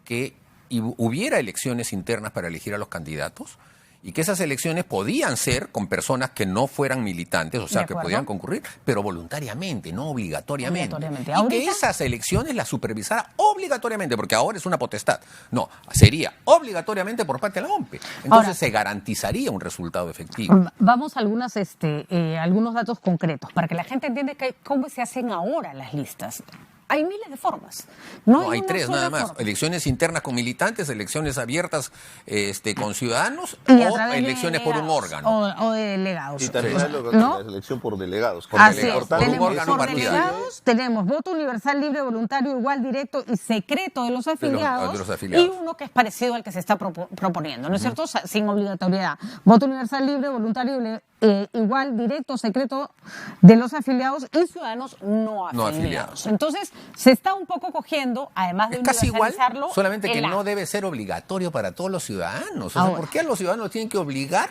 que hubiera elecciones internas para elegir a los candidatos y que esas elecciones podían ser con personas que no fueran militantes, o sea, que podían concurrir, pero voluntariamente, no obligatoriamente. Y que esas elecciones las supervisara obligatoriamente, porque ahora es una potestad. No, sería obligatoriamente por parte de la OMPE. Entonces ahora, se garantizaría un resultado efectivo. Vamos a algunos datos concretos, para que la gente entienda cómo se hacen ahora las listas. Hay miles de formas. No, hay tres nada más. Elecciones internas con militantes, elecciones abiertas con ciudadanos o elecciones por un órgano. O de delegados. Y también la elección por delegados. Por un órgano partidario. Tenemos voto universal, libre, voluntario, igual, directo y secreto de los afiliados. De los afiliados. Y uno que es parecido al que se está proponiendo, ¿no es cierto? Sin obligatoriedad. Voto universal, libre, voluntario, igual, directo, secreto de los afiliados y ciudadanos no afiliados. Entonces, se está un poco cogiendo, además de universalizarlo. Casi igual, solamente que no debe ser obligatorio para todos los ciudadanos. O sea, ¿por qué a los ciudadanos tienen que obligar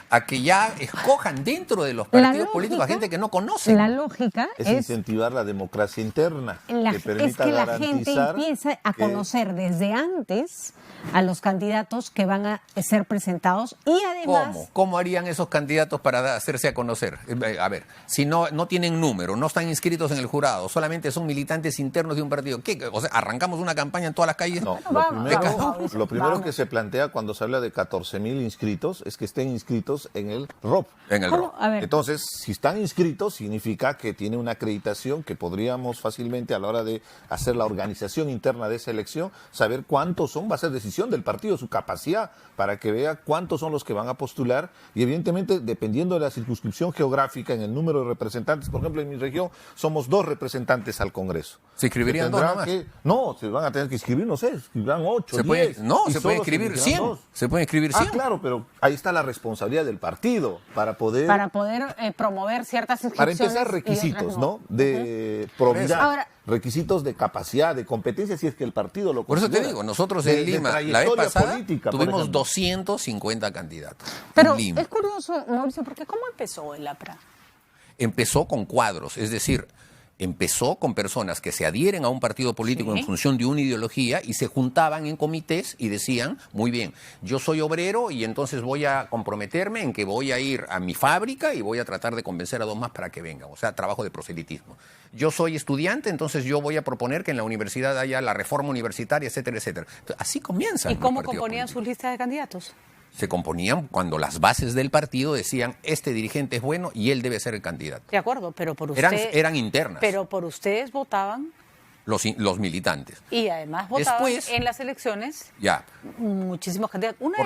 a que ya escojan dentro de los partidos políticos a gente que no conocen? La lógica es incentivar la democracia interna, que permita la gente empieza a conocer desde antes a los candidatos que van a ser presentados y además... ¿Cómo harían esos candidatos para hacerse a conocer? A ver, si no tienen número, no están inscritos en el jurado, solamente son militantes internos de un partido, ¿qué? O sea, ¿arrancamos una campaña en todas las calles? No, lo primero que se plantea cuando se habla de 14.000 inscritos es que estén inscritos en el ROP. En el ROP. Entonces, si están inscritos, significa que tiene una acreditación que podríamos fácilmente, a la hora de hacer la organización interna de esa elección, saber cuántos son, va a ser decisión del partido, su capacidad, para que vea cuántos son los que van a postular y evidentemente, dependiendo de la circunscripción geográfica, en el número de representantes, por ejemplo, en mi región somos 2 representantes al Congreso. ¿Se inscribirían 2 nada más? No, se van a tener que inscribir, no sé, escribirán 8, 10. Se puede inscribir 100. Se puede inscribir 100. Claro, pero ahí está la responsabilidad del partido para poder promover ciertas inscripciones. Para empezar, requisitos, ¿no? De probidad. Requisitos de capacidad, de competencia, si es que el partido lo considera. Por eso te digo, nosotros en Lima, la vez pasada, tuvimos 250 candidatos. Pero es curioso, Mauricio, porque ¿cómo empezó el APRA? Empezó con cuadros, es decir, empezó con personas que se adhieren a un partido político en función de una ideología y se juntaban en comités y decían, muy bien, yo soy obrero y entonces voy a comprometerme en que voy a ir a mi fábrica y voy a tratar de convencer a 2 más para que vengan. O sea, trabajo de proselitismo. Yo soy estudiante, entonces yo voy a proponer que en la universidad haya la reforma universitaria, etcétera, etcétera. Entonces, así comienzan. ¿Y cómo componían sus listas de candidatos? Se componían cuando las bases del partido decían, este dirigente es bueno y él debe ser el candidato. De acuerdo, pero por ustedes... Eran internas. Pero por ustedes votaban... Los militantes. Y además votaban en las elecciones muchísimos candidatos. Una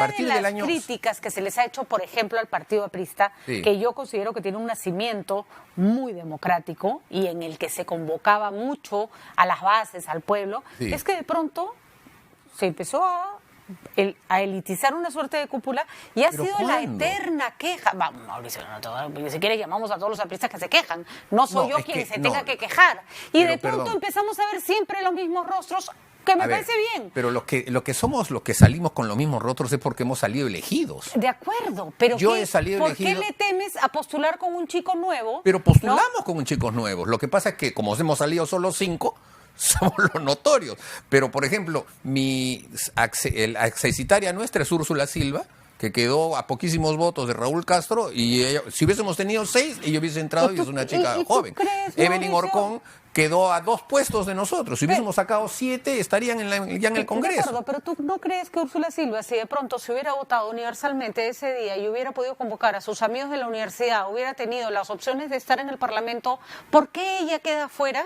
de las críticas que se les ha hecho, por ejemplo, al partido aprista, que yo considero que tiene un nacimiento muy democrático y en el que se convocaba mucho a las bases, al pueblo, es que de pronto se empezó a elitizar una suerte de cúpula y ha sido la eterna queja. Vamos, Mauricio, si quieres llamamos a todos los apristas que se quejan. No soy yo quien se tenga que quejar. Y de pronto empezamos a ver siempre los mismos rostros, que me parece bien. Pero los que salimos con los mismos rostros es porque hemos salido elegidos. De acuerdo, pero yo he salido ¿por qué le temes a postular con un chico nuevo? Pero postulamos con un chico nuevo. Lo que pasa es que como hemos salido solo 5... somos los notorios. Pero, por ejemplo, la accesitaria nuestra es Úrsula Silva, que quedó a poquísimos votos de Raúl Castro, y si hubiésemos tenido 6, ella hubiese entrado y es una chica joven. Evelyn Orcón quedó a 2 puestos de nosotros. Si hubiésemos sacado 7, estarían ya en el Congreso. De acuerdo, pero ¿tú no crees que Úrsula Silva, si de pronto se hubiera votado universalmente ese día y hubiera podido convocar a sus amigos de la universidad, hubiera tenido las opciones de estar en el Parlamento, ¿por qué ella queda fuera?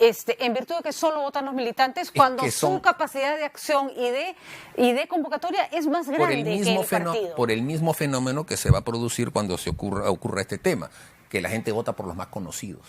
En virtud de que solo votan los militantes, cuando su capacidad de acción y de convocatoria es más grande que el partido. Por el mismo fenómeno que se va a producir cuando ocurra este tema, que la gente vota por los más conocidos.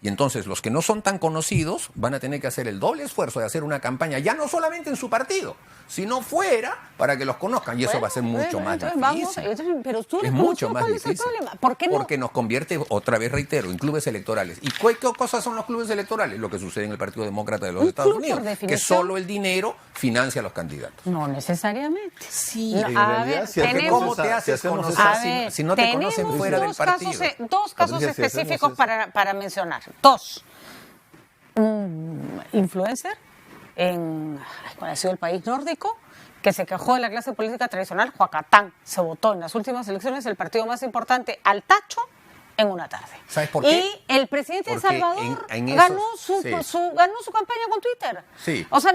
Y entonces los que no son tan conocidos van a tener que hacer el doble esfuerzo de hacer una campaña, ya no solamente en su partido, sino fuera, para que los conozcan. Y eso va a ser mucho más difícil. Pero tú es mucho más ¿cuál es el difícil. problema? ¿Por qué no? Porque nos convierte, otra vez reitero, en clubes electorales. ¿Y qué cosas son los clubes electorales? Lo que sucede en el Partido Demócrata de los Estados club, Unidos, por que definición. solo el dinero financia a los candidatos. No necesariamente. Sí, No, en a realidad, ver, si hacemos tenemos- ¿Cómo te esa- haces si hacemos conocer A ver, si no te conocen tenemos fuera del dos partido? dos casos Patricia, si específicos hacemos para mencionar. Dos. Un influencer ¿cuál ha sido el país nórdico? Que se quejó de la clase política tradicional, Huacatán. Se votó en las últimas elecciones el partido más importante al tacho en una tarde. ¿Sabes por qué? Y el presidente de Porque Salvador en esos- ganó sí. ganó su campaña con Twitter. Sí. O sea,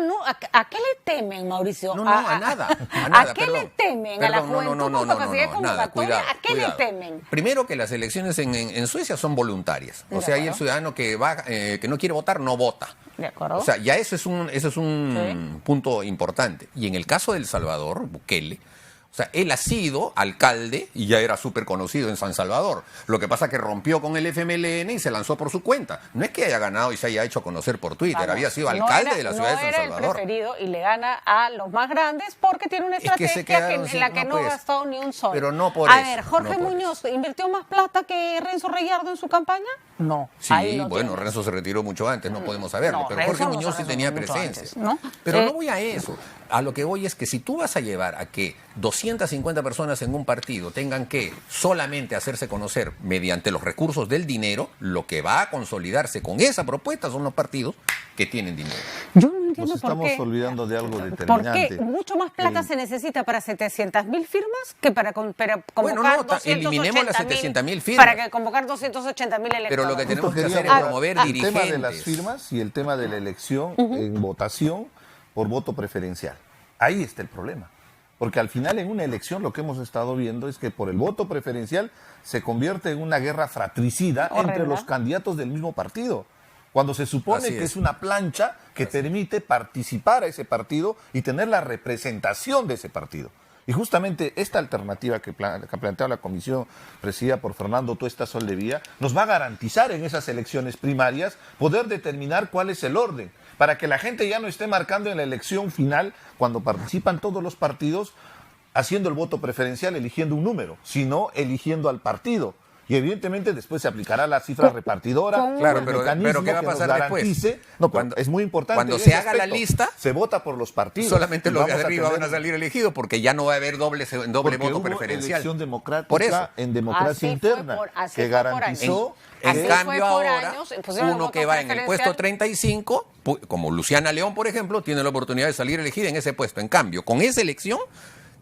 ¿a qué le temen, Mauricio? No, a nada. ¿A qué le temen? ¿A la Perdón, juventud con capacidad de nada, convocatoria? cuidado, ¿A qué cuidado. le temen? Primero que las elecciones en Suecia son voluntarias. O De sea, ahí el acuerdo. ciudadano que no quiere votar, no vota. De acuerdo. O sea, ya eso es un punto importante. Y en el caso de El Salvador, Bukele, o sea, él ha sido alcalde y ya era súper conocido en San Salvador. Lo que pasa es que rompió con el FMLN y se lanzó por su cuenta. No es que haya ganado y se haya hecho conocer por Twitter, Vamos, había sido no alcalde era- de la ciudad de no San era Salvador. el preferido y le gana a los más grandes porque tiene una Es que se estrategia quedaron en sin- la que no no ha puedes. gastado ni un sol. Pero no por a eso, ver, Jorge no por Muñoz, ¿invirtió más plata que Renzo Reyardo en su campaña? No. Ahí Sí, lo bueno, tienes. Renzo se retiró mucho antes, no podemos saberlo, No, pero Renzo Jorge no se Muñoz sí retiró tenía mucho presencia. antes, ¿no? Pero no voy a eso. A lo que voy es que si tú vas a llevar a que 250 personas en un partido tengan que solamente hacerse conocer mediante los recursos del dinero, lo que va a consolidarse con esa propuesta son los partidos que tienen dinero. Yo no entiendo Nos por estamos qué. olvidando de algo ¿Por determinante. qué mucho más plata se necesita para 700.000 firmas que para convocar Bueno, no, 280.000? eliminemos las 700.000 firmas. Para que convocar 280.000 electores. Pero lo que tenemos que Justo hacer es quería promover el dirigentes. tema de las firmas y el tema de la elección en votación por voto preferencial. Ahí está el problema. Porque al final en una elección lo que hemos estado viendo es que por el voto preferencial se convierte en una guerra fratricida Horrenda. entre los candidatos del mismo partido. Cuando se supone Así que es. es una plancha que permite participar a ese partido y tener la representación de ese partido. Y justamente esta alternativa que plantea la comisión presidida por Fernando Tuesta Soldevilla nos va a garantizar en esas elecciones primarias poder determinar cuál es el orden, para que la gente ya no esté marcando en la elección final, cuando participan todos los partidos, haciendo el voto preferencial, eligiendo un número, sino eligiendo al partido. Y evidentemente después se aplicará la cifra repartidora. Claro, el pero mecanismo ¿qué va a que nos pasar después? garantice- No, pero Cuando- es muy importante. cuando en se ese haga la aspecto. lista, se vota por los partidos. Solamente Y los de vamos a arriba van a tener- salir elegidos porque ya no va a haber doble porque voto hubo preferencial. elección democrática Por eso. en democracia Así fue interna así que fue por años. garantizó En Así que- fue cambio por ahora, años, pusieron el uno voto que va en el puesto preferencial. 35, como Luciana León, por ejemplo, tiene la oportunidad de salir elegida en ese puesto. En cambio, con esa elección,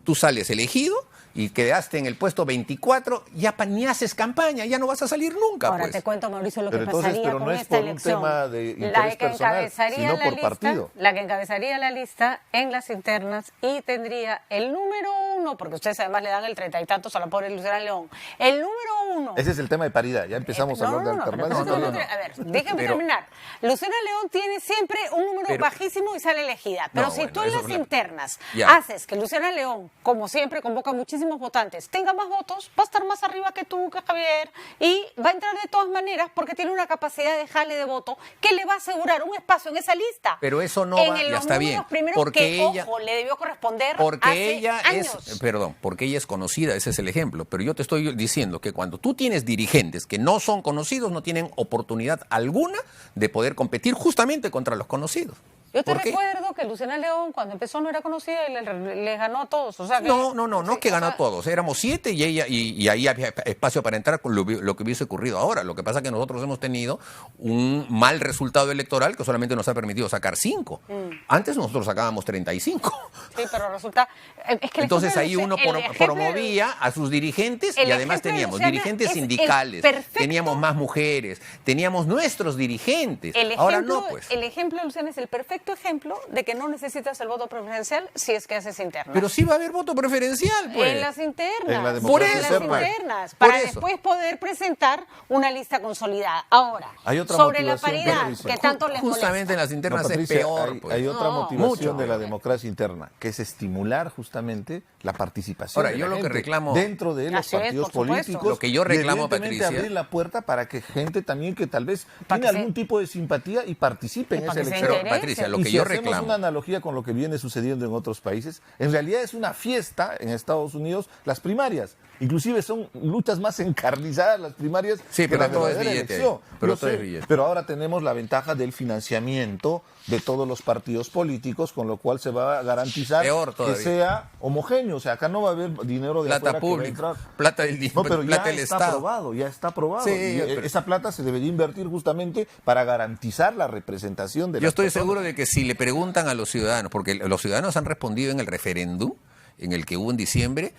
tú sales elegido y quedaste en el puesto 24, ya ni haces campaña, ya no vas a salir nunca. Ahora pues. te cuento, Mauricio, lo Pero que entonces, pasaría pero no con es esta por un elección. tema de interés La que personal, encabezaría sino la por lista, partido. la que encabezaría la lista en las internas y tendría el número 1, porque ustedes además le dan el 30 y tantos a la pobre Luciana León. El número 1. Ese es el tema de paridad. Ya empezamos a hablar de alternancia. pero a ver, déjame Pero- terminar. Luciana León tiene siempre un número Pero- bajísimo y sale elegida. Pero No, si bueno, tú en eso las es la- internas Ya. haces que Luciana León, como siempre, convoca muchísimos votantes, tenga más votos, va a estar más arriba que tú, que Javier, y va a entrar de todas maneras porque tiene una capacidad de jale de voto que le va a asegurar un espacio en esa lista. Pero eso no en va, ya los está números bien. primeros Porque que, ella, ojo, le debió corresponder porque hace ella años. porque ella es conocida, ese es el ejemplo. Pero yo te estoy diciendo que cuando tú tienes dirigentes que no son conocidos, no tienen oportunidad alguna de poder competir justamente contra los conocidos. Yo te ¿Por qué? recuerdo que Luciana León, cuando empezó, no era conocida y le ganó a todos. O sea, que- No es que Sí, o ganó sea, a todos. Éramos 7 y ella y ahí había espacio para entrar con lo que hubiese ocurrido ahora. Lo que pasa es que nosotros hemos tenido un mal resultado electoral que solamente nos ha permitido sacar 5. Antes nosotros sacábamos 35. Sí, pero resulta. Es que el Entonces ejemplo de ahí Luci- uno el ejemplo de- promovía a sus dirigentes el y además ejemplo de teníamos Luciana dirigentes es el sindicales, perfecto- teníamos más mujeres, teníamos nuestros dirigentes. El Ahora ejemplo, no, pues. el ejemplo de Luciana es el perfecto perfecto ejemplo de que no necesitas el voto preferencial si es que haces internas. Pero sí va a haber voto preferencial, pues. En las internas. En la Por democracia eso, en las pues. internas. Por Para eso. después poder presentar una lista consolidada. Ahora, Hay otra sobre la motivación, paridad, Patricia. que tanto les Justamente en molesta. las internas No, es Patricia, peor. Pues. hay otra No, motivación mucho. de la democracia interna, que es estimular justamente la participación. Ahora, de yo la lo que gente reclamo- dentro de los Así es, partidos por supuesto. políticos. Lo que yo y reclamo, evidentemente Patricia- abrir la puerta para que gente también que tal vez Para tiene que algún se- tipo de simpatía y participe en para esa que se elección. Pero, interese. Patricia, lo Y que si yo hacemos reclamo... una analogía con lo que viene sucediendo en otros países, en realidad es una fiesta en Estados Unidos las primarias. Inclusive son luchas más encarnizadas las primarias Sí, que pero la todo es verdadera billete ahí. elección. Pero Yo todo sé, es billete. pero ahora tenemos la ventaja del financiamiento de todos los partidos políticos, con lo cual se va a garantizar Peor que todavía. sea homogéneo. O sea, acá no va a haber dinero de Plata afuera que va a pública, entrar. plata del No, pero plata ya del está Estado. aprobado, ya está aprobado. Sí, Y pero- esa plata se debería invertir justamente para garantizar la representación de Yo las estoy personas. seguro de que si le preguntan a los ciudadanos, porque los ciudadanos han respondido en el referéndum, en el que hubo en diciembre,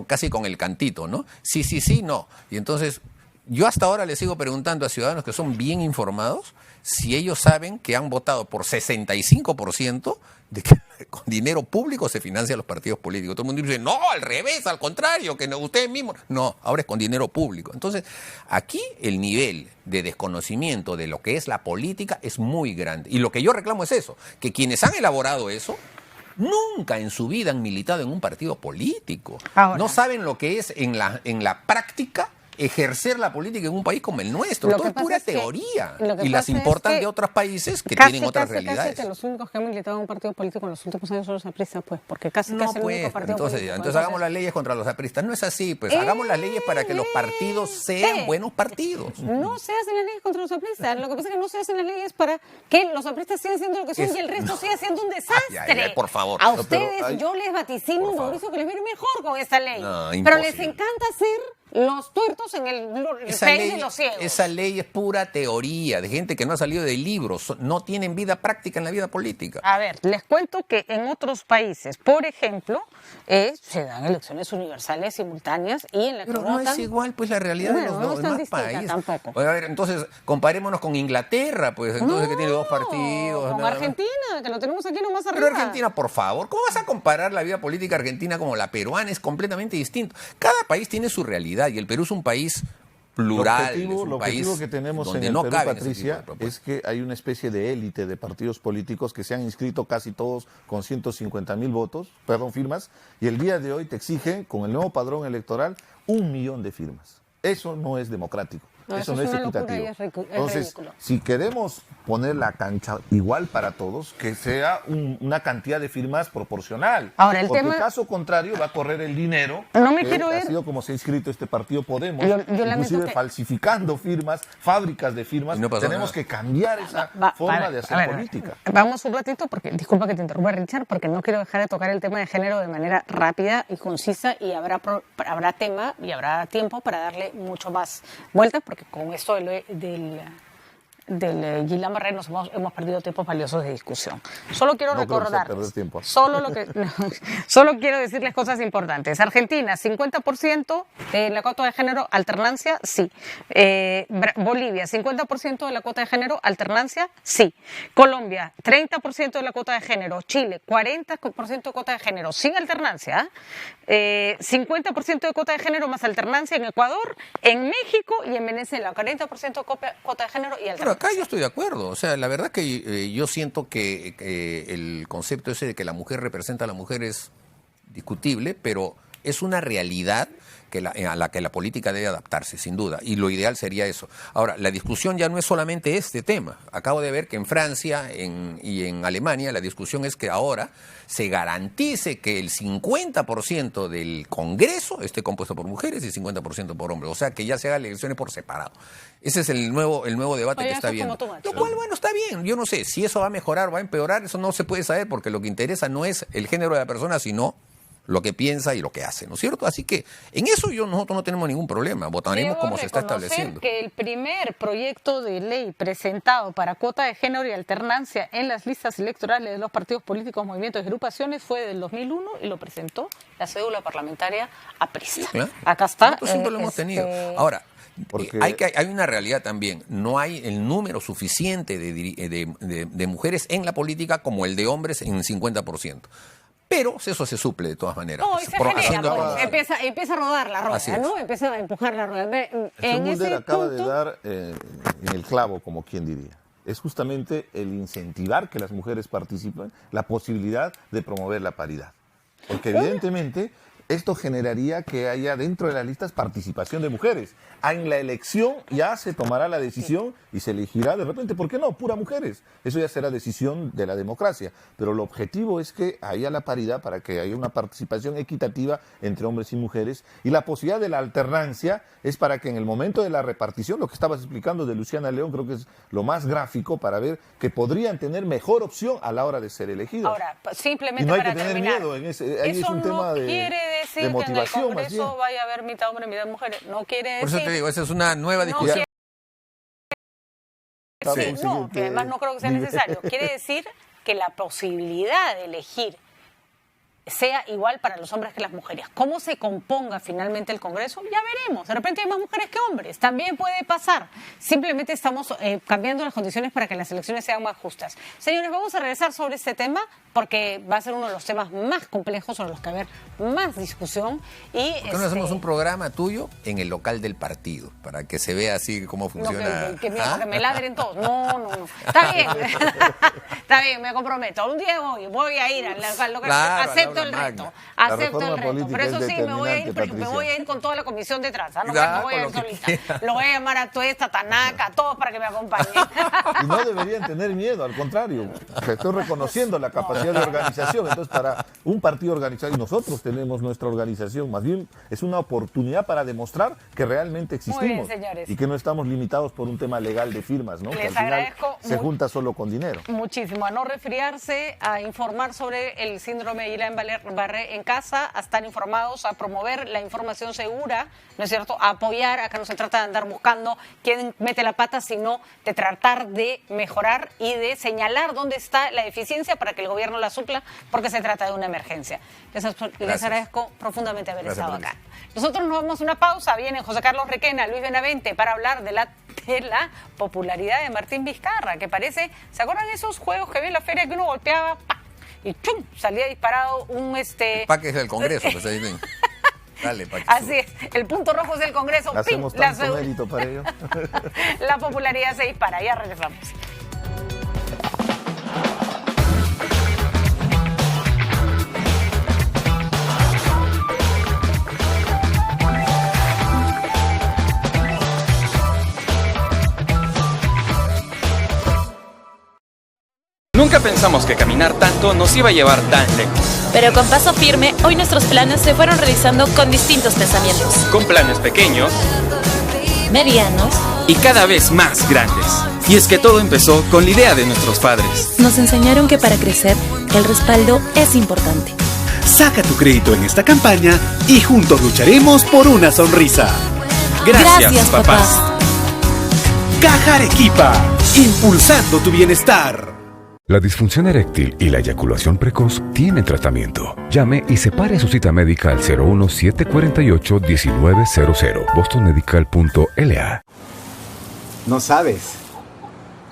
casi con el cantito, ¿no? Sí, sí, sí, no. Y entonces, yo hasta ahora les sigo preguntando a ciudadanos que son bien informados si ellos saben que han votado por 65% de que con dinero público se financian los partidos políticos. Todo el mundo dice, no, al revés, al contrario, que no, ustedes mismos. No, ahora es con dinero público. Entonces, aquí el nivel de desconocimiento de lo que es la política es muy grande. Y lo que yo reclamo es eso, que quienes han elaborado eso nunca en su vida han militado en un partido político. Ahora. No saben lo que es en la práctica ejercer la política en un país como el nuestro. Lo Todo que es pasa pura es que- teoría. lo que Y las pasa es importan que de otros países que Casi, tienen otras casi realidades. que los únicos que han militado en un partido político en los últimos años son los apristas, pues, porque casi No, el pues, único partido entonces político. hagamos las leyes contra los apristas. No es así, pues hagamos las leyes para que los partidos sean buenos partidos. No se hacen las leyes contra los apristas. Lo que pasa es que no se hacen las leyes para que los apristas sigan siendo lo que son y el resto siga siendo un desastre. Ay, ay, por favor. A No, pero ustedes hay- yo les vaticino, Por favor. Mauricio, que les viene mejor con esta ley. No, pero les imposible. encanta ser los tuertos en el país de los ciegos. Esa ley es pura teoría de gente que no ha salido de libros, no tienen vida práctica en la vida política. A ver, les cuento que en otros países, por ejemplo, se dan elecciones universales simultáneas y en la que Pero no votan... es igual, pues, la realidad Bueno, de no los es tan demás distinta países. tampoco. Bueno, a ver, entonces, comparémonos con Inglaterra, pues, entonces, que tiene dos partidos. Con nada más. Argentina, que lo tenemos aquí nomás Pero arriba. Argentina, por favor, ¿cómo vas a comparar la vida política argentina como la peruana? Es completamente distinto. Cada país tiene su realidad y el Perú es un país plural, es un Lo país objetivo que tenemos en donde el no Perú, caben ese tipo de Patricia, propuestas. es que hay una especie de élite de partidos políticos que se han inscrito casi todos con 150.000 firmas, y el día de hoy te exigen, con el nuevo padrón electoral, 1 millón de firmas. Eso no es democrático. No, eso eso no es es una locura equitativo. y es Entonces, ridículo. si queremos poner la cancha igual para todos, que sea una cantidad de firmas proporcional. Ahora, el porque tema- caso contrario va a correr el dinero. No me que quiero ha ir. sido como se ha inscrito este partido Podemos, Yo lamento inclusive que- falsificando firmas, fábricas de firmas. Y no pasó Tenemos nada. que cambiar esa Va, forma a de ver, hacer a ver, política. Vamos un ratito, porque disculpa que te interrumpa, Richard, porque no quiero dejar de tocar el tema de género de manera rápida y concisa, y habrá tema y habrá tiempo para darle mucho más vueltas, porque con esto del Gilán Barrera hemos perdido tiempos valiosos de discusión. Solo quiero No creo que sea recordarles, perder tiempo. solo quiero decirles cosas importantes. Argentina, 50% de la cuota de género, alternancia, sí. Bolivia, 50% de la cuota de género, alternancia, sí. Colombia, 30% de la cuota de género. Chile, 40% de cuota de género, sin alternancia. 50% de cuota de género más alternancia en Ecuador, en México y en Venezuela. 40% cuota de género y Pero alternancia. acá yo estoy de acuerdo. O sea, la verdad que yo siento que el concepto ese de que la mujer representa a la mujer es discutible, pero es una realidad a la que la política debe adaptarse, sin duda. Y lo ideal sería eso. Ahora, la discusión ya no es solamente este tema. Acabo de ver que en Francia y en Alemania la discusión es que ahora se garantice que el 50% del Congreso esté compuesto por mujeres y 50% por hombres. O sea, que ya se hagan elecciones por separado. Ese es el nuevo debate Oye, que está eso es como habiendo. too much. Lo cual, bueno, está bien. Yo no sé si eso va a mejorar o va a empeorar. Eso no se puede saber porque lo que interesa no es el género de la persona, sino lo que piensa y lo que hace, ¿no es cierto? Así que en eso nosotros no tenemos ningún problema. Votaremos Debo como se está reconocer estableciendo. que el primer proyecto de ley presentado para cuota de género y alternancia en las listas electorales de los partidos políticos, movimientos y agrupaciones fue del 2001 y lo presentó la cédula parlamentaria aprista. Claro. Acá está. Nosotros siempre lo hemos tenido. Ahora, Porque Hay una realidad también. No hay el número suficiente de mujeres en la política como el de hombres en 50%. Pero eso se suple de todas maneras. No, y se genera, empieza a rodar la rueda, ¿no? Empieza a empujar la rueda. En ese acaba de dar en el clavo, como quien diría. Es justamente el incentivar que las mujeres participen, la posibilidad de promover la paridad. Porque evidentemente esto generaría que haya dentro de las listas participación de mujeres. En la elección ya se tomará la decisión y se elegirá de repente, ¿por qué no? Pura mujeres. Eso ya será decisión de la democracia. Pero el objetivo es que haya la paridad para que haya una participación equitativa entre hombres y mujeres. Y la posibilidad de la alternancia es para que en el momento de la repartición, lo que estabas explicando de Luciana León, creo que es lo más gráfico para ver que podrían tener mejor opción a la la ser elegidos. Ahora, simplemente y no hay para que tener terminar, miedo en ese. Ahí eso es un tema no quiere decir de motivación, que en el Congreso vaya a haber mitad hombres, mitad mujeres. No quiere decir. Por eso te digo, esa es una nueva discusión. Que además no creo que sea necesario. Quiere decir que la posibilidad de elegir sea igual para los hombres que las mujeres. ¿Cómo se componga finalmente el Congreso? Ya veremos. De repente hay más mujeres que hombres. También puede pasar. Simplemente estamos cambiando las condiciones para que las elecciones sean más justas. Señores, vamos a regresar sobre este tema porque va a ser uno de los temas más complejos sobre los que va a haber más discusión. Y ¿por qué no hacemos un programa tuyo en el local del partido? Para que se vea así cómo funciona. No, que me ladren todos. No. Está bien. Está bien, me comprometo. Un día voy a ir al local. Claro, acepto el reto. Pero eso sí, me voy a ir con toda la comisión detrás. No me voy a ir solita. Lo voy a llamar a Tuesta, a Tanaka, a todos para que me acompañen. Y no deberían tener miedo, al contrario. Estoy reconociendo la capacidad de organización. Entonces, para un partido organizado, y nosotros tenemos nuestra organización, más bien es una oportunidad para demostrar que realmente existimos. Muy bien, señores. Y que no estamos limitados por un tema legal de firmas, ¿no? Les que al final agradezco se junta solo con dinero. Muchísimo. A no resfriarse, a informar sobre el síndrome de Guillain-Barré en casa, a estar informados, a promover la información segura, ¿no es cierto? A apoyar. Acá no se trata de andar buscando quién mete la pata, sino de tratar de mejorar y de señalar dónde está la deficiencia para que el gobierno la supla, porque se trata de una emergencia. Les agradezco profundamente haber estado acá. Nosotros nos vamos a una pausa. Vienen José Carlos Requena, Luis Benavente, para hablar de la popularidad de Martín Vizcarra, que parece, ¿se acuerdan de esos juegos que había en la feria que uno golpeaba y ¡chum! Salía disparado un El paque es del Congreso, que se dicen. Dale, Paque. Así es, el punto rojo es el Congreso. Hacemos tanto mérito para ello. La popularidad se dispara. Ya regresamos. Nunca pensamos que caminar tanto nos iba a llevar tan lejos. Pero con paso firme, hoy nuestros planes se fueron realizando con distintos pensamientos. Con planes pequeños, medianos y cada vez más grandes. Y es que todo empezó con la idea de nuestros padres. Nos enseñaron que para crecer, el respaldo es importante. Saca tu crédito en esta campaña y juntos lucharemos por una sonrisa. Gracias, papás. Caja Arequipa, impulsando tu bienestar. La disfunción eréctil y la eyaculación precoz tienen tratamiento. Llame y separe su cita médica al 01748-1900, bostonmedical.la. No sabes.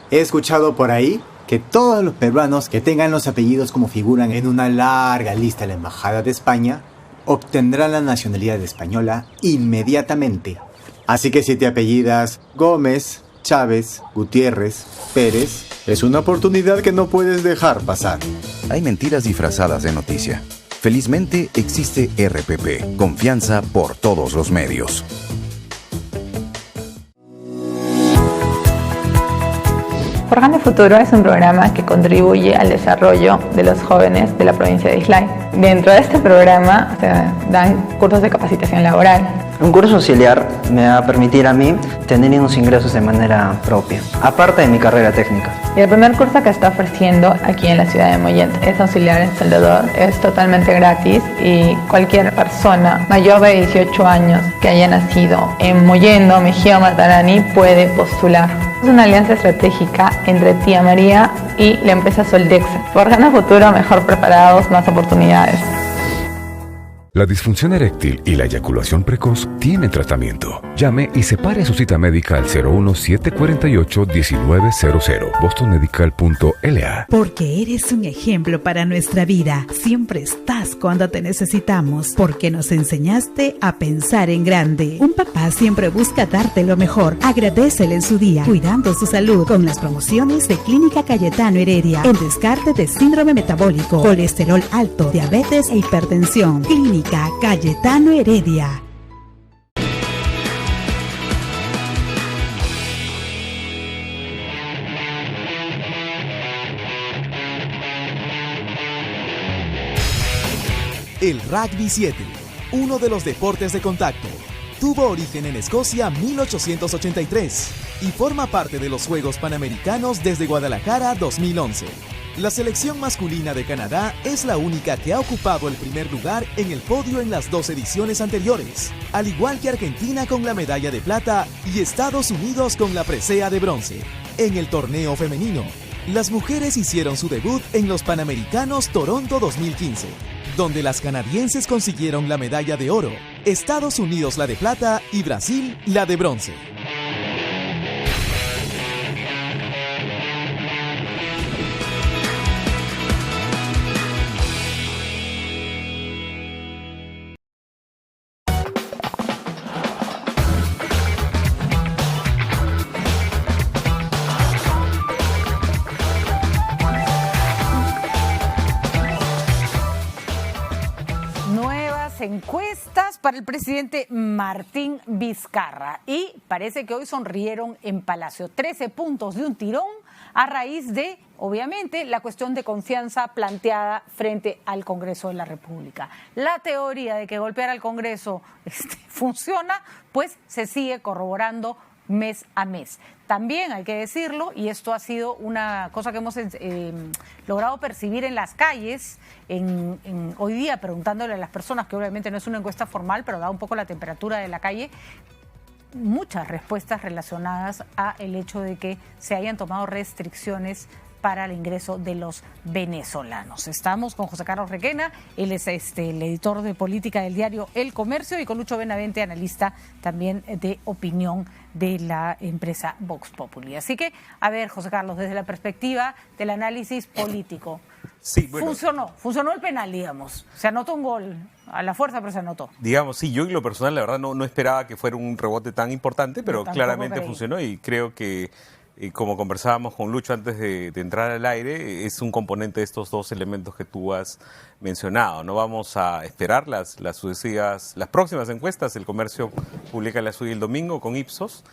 He escuchado por ahí que todos los peruanos que tengan los apellidos como figuran en una larga lista de la Embajada de España obtendrán la nacionalidad española inmediatamente. Así que si te apellidas Gómez, Chávez, Gutiérrez, Pérez, es una oportunidad que no puedes dejar pasar. Hay mentiras disfrazadas de noticia. Felizmente existe RPP, confianza por todos los medios. Forjando Futuro es un programa que contribuye al desarrollo de los jóvenes de la provincia de Islay. Dentro de este programa se dan cursos de capacitación laboral. Un curso auxiliar me va a permitir a mí tener unos ingresos de manera propia, aparte de mi carrera técnica. Y el primer curso que está ofreciendo aquí en la ciudad de Mollendo es auxiliar en soldador. Es totalmente gratis y cualquier persona mayor de 18 años que haya nacido en Mollendo, Mejía o Matarani puede postular. Es una alianza estratégica entre Tía María y la empresa Soldexa. Forjando Futuro, mejor preparados, más oportunidades. La disfunción eréctil y la eyaculación precoz tienen tratamiento. Llame y separe su cita médica al 01748-1900, bostonmedical.la. Porque eres un ejemplo para nuestra vida. Siempre estás cuando te necesitamos. Porque nos enseñaste a pensar en grande. Un papá siempre busca darte lo mejor. Agradécele en su día, cuidando su salud con las promociones de Clínica Cayetano Heredia. En descarte de síndrome metabólico, colesterol alto, diabetes e hipertensión. Clínica Cayetano Heredia. El Rugby 7, uno de los deportes de contacto, tuvo origen en Escocia 1883 y forma parte de los Juegos Panamericanos desde Guadalajara 2011. La selección masculina de Canadá es la única que ha ocupado el primer lugar en el podio en las 2 ediciones anteriores, al igual que Argentina con la medalla de plata y Estados Unidos con la presea de bronce. En el torneo femenino, las mujeres hicieron su debut en los Panamericanos Toronto 2015, donde las canadienses consiguieron la medalla de oro, Estados Unidos la de plata y Brasil la de bronce. Encuestas para el presidente Martín Vizcarra y parece que hoy sonrieron en Palacio. 13 puntos de un tirón a raíz de, obviamente, la cuestión de confianza planteada frente al Congreso de la República. La teoría de que golpear al Congreso funciona, pues se sigue corroborando mes a mes. También hay que decirlo, y esto ha sido una cosa que hemos logrado percibir en las calles, hoy día preguntándole a las personas, que obviamente no es una encuesta formal, pero da un poco la temperatura de la calle, muchas respuestas relacionadas a el hecho de que se hayan tomado restricciones para el ingreso de los venezolanos. Estamos con José Carlos Requena, él es el editor de política del diario El Comercio, y con Lucho Benavente, analista también de opinión de la empresa Vox Populi. Así que, a ver, José Carlos, desde la perspectiva del análisis político, sí, bueno, funcionó el penal, digamos. Se anotó un gol a la fuerza, pero se anotó. Digamos, sí, yo en lo personal, la verdad, no esperaba que fuera un rebote tan importante, pero claramente creí. Funcionó, y creo que, como conversábamos con Lucho antes de entrar al aire, es un componente de estos dos elementos que tú has mencionado. No vamos a esperar las próximas encuestas. El Comercio publica la suya el domingo con Ipsos,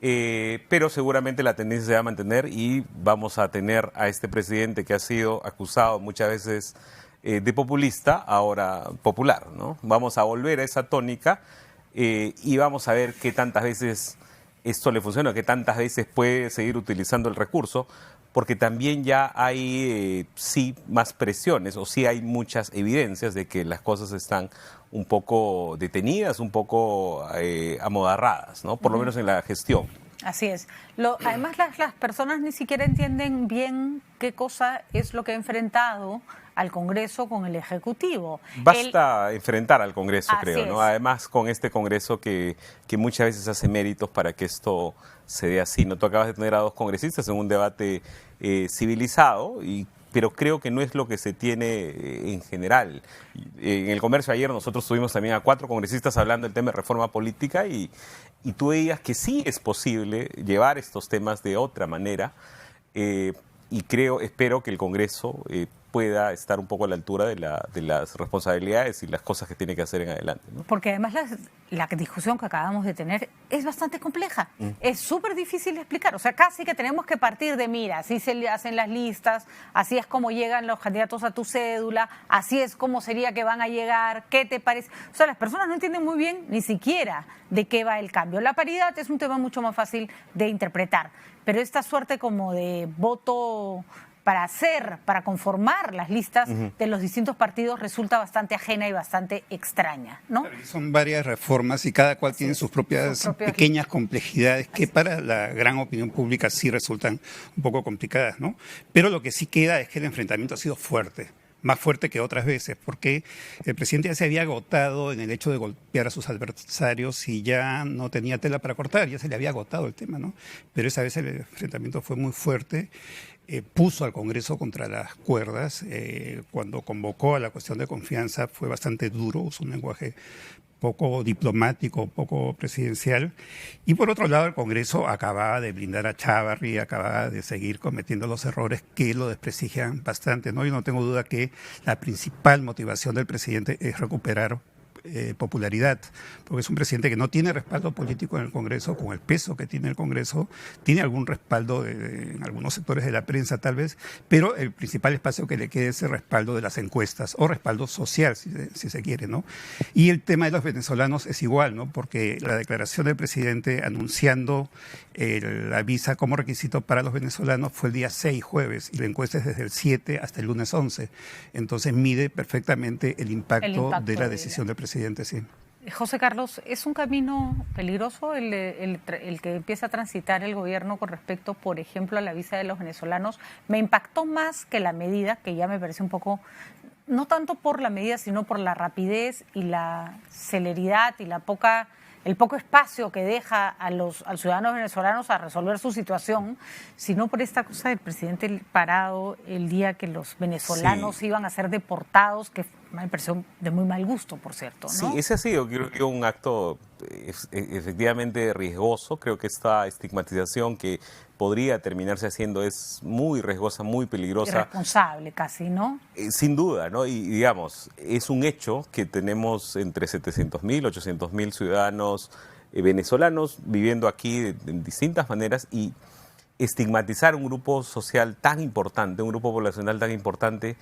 pero seguramente la tendencia se va a mantener y vamos a tener a este presidente que ha sido acusado muchas veces de populista, ahora popular, ¿no? Vamos a volver a esa tónica y vamos a ver qué tantas veces esto le funciona, qué tantas veces puede seguir utilizando el recurso, porque también ya hay sí más presiones, o sí hay muchas evidencias de que las cosas están un poco detenidas, un poco amodarradas, ¿no? Por lo menos en la gestión. Así es. Además, las personas ni siquiera entienden bien qué cosa es lo que ha enfrentado al Congreso con el Ejecutivo. Basta enfrentar al Congreso, creo, ¿no? Es. Además, con este Congreso que muchas veces hace méritos para que esto se dé así, ¿no? Tú acabas de tener a dos congresistas en un debate civilizado, pero creo que no es lo que se tiene en general. En El Comercio ayer nosotros tuvimos también a 4 congresistas hablando del tema de reforma política y tú veías que sí es posible llevar estos temas de otra manera y espero que el Congreso pueda estar un poco a la altura de las responsabilidades y las cosas que tiene que hacer en adelante, ¿no? Porque además la discusión que acabamos de tener es bastante compleja. Es súper difícil de explicar. O sea, casi que tenemos que partir de, mira, así se hacen las listas, así es como llegan los candidatos a tu cédula, así es como sería que van a llegar, ¿qué te parece? O sea, las personas no entienden muy bien ni siquiera de qué va el cambio. La paridad es un tema mucho más fácil de interpretar, pero esta suerte como de voto para conformar las listas de los distintos partidos resulta bastante ajena y bastante extraña, ¿no? Son varias reformas y cada cual tiene sus propias pequeñas complejidades que para la gran opinión pública sí resultan un poco complicadas, ¿no? Pero lo que sí queda es que el enfrentamiento ha sido fuerte. más fuerte que otras veces, porque el presidente ya se había agotado en el hecho de golpear a sus adversarios y ya no tenía tela para cortar, ya se le había agotado el tema, ¿no? Pero esa vez el enfrentamiento fue muy fuerte, puso al Congreso contra las cuerdas, cuando convocó a la cuestión de confianza fue bastante duro, usó un lenguaje poco diplomático, poco presidencial, y por otro lado el Congreso acababa de blindar a Chávarri, acababa de seguir cometiendo los errores que lo desprestigian bastante, ¿no? Yo no tengo duda que la principal motivación del presidente es recuperar popularidad, porque es un presidente que no tiene respaldo político en el Congreso, con el peso que tiene el Congreso, tiene algún respaldo en algunos sectores de la prensa tal vez, pero el principal espacio que le queda es el respaldo de las encuestas, o respaldo social, si se quiere, ¿no? Y el tema de los venezolanos es igual, ¿no? Porque la declaración del presidente anunciando la visa como requisito para los venezolanos fue el día 6, jueves, y la encuesta es desde el 7 hasta el lunes 11. Entonces mide perfectamente el impacto de la decisión del presidente. Sí. José Carlos, ¿es un camino peligroso el que empieza a transitar el gobierno con respecto, por ejemplo, a la visa de los venezolanos? Me impactó más que la medida, que ya me parece un poco, no tanto por la medida, sino por la rapidez y la celeridad y el poco espacio que deja a los ciudadanos venezolanos a resolver su situación, sino por esta cosa del presidente parado el día que los venezolanos iban a ser deportados, que me pareció de muy mal gusto, por cierto, ¿no? Sí, ese ha sido, creo que, un acto efectivamente riesgoso. Creo que esta estigmatización que podría terminarse haciendo es muy riesgosa, muy peligrosa. Irresponsable casi, ¿no? Sin duda, ¿no? Y digamos, es un hecho que tenemos entre 700.000, 800.000 ciudadanos venezolanos viviendo aquí de distintas maneras, y estigmatizar un grupo social tan importante, un grupo poblacional tan importante,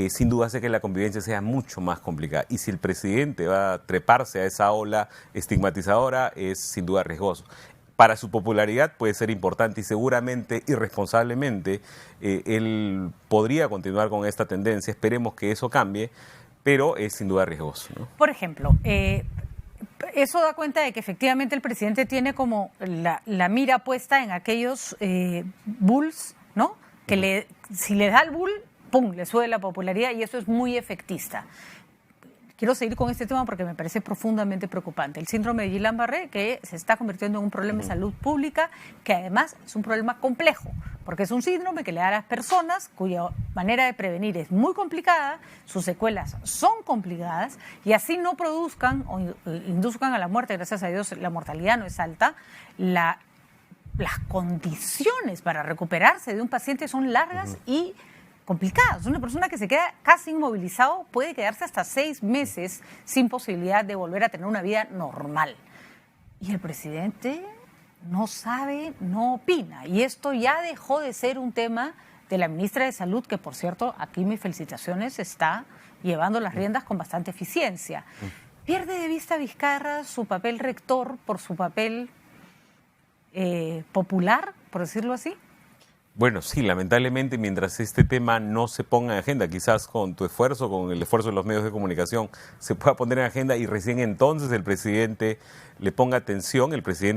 sin duda hace que la convivencia sea mucho más complicada. Y si el presidente va a treparse a esa ola estigmatizadora, es sin duda riesgoso. Para su popularidad puede ser importante, y seguramente, irresponsablemente, él podría continuar con esta tendencia. Esperemos que eso cambie, pero es sin duda riesgoso, ¿no? Por ejemplo, eso da cuenta de que efectivamente el presidente tiene como la mira puesta en aquellos bulls, ¿no? Que si le da el bull, ¡pum!, le sube la popularidad, y eso es muy efectista. Quiero seguir con este tema porque me parece profundamente preocupante. El síndrome de Guillain-Barré, que se está convirtiendo en un problema de salud pública, que además es un problema complejo, porque es un síndrome que le da a las personas cuya manera de prevenir es muy complicada, sus secuelas son complicadas, y así no produzcan o induzcan a la muerte. Gracias a Dios la mortalidad no es alta. Las condiciones para recuperarse de un paciente son largas y complicadas. Una persona que se queda casi inmovilizado puede quedarse hasta 6 meses sin posibilidad de volver a tener una vida normal. Y el presidente no sabe, no opina. Y esto ya dejó de ser un tema de la ministra de Salud, que, por cierto, aquí mis felicitaciones, está llevando las riendas con bastante eficiencia. ¿Pierde de vista Vizcarra su papel rector por su papel popular, por decirlo así? Bueno, sí, lamentablemente, mientras este tema no se ponga en agenda, quizás con tu esfuerzo, con el esfuerzo de los medios de comunicación, se pueda poner en agenda, y recién entonces el presidente le ponga atención. El presidente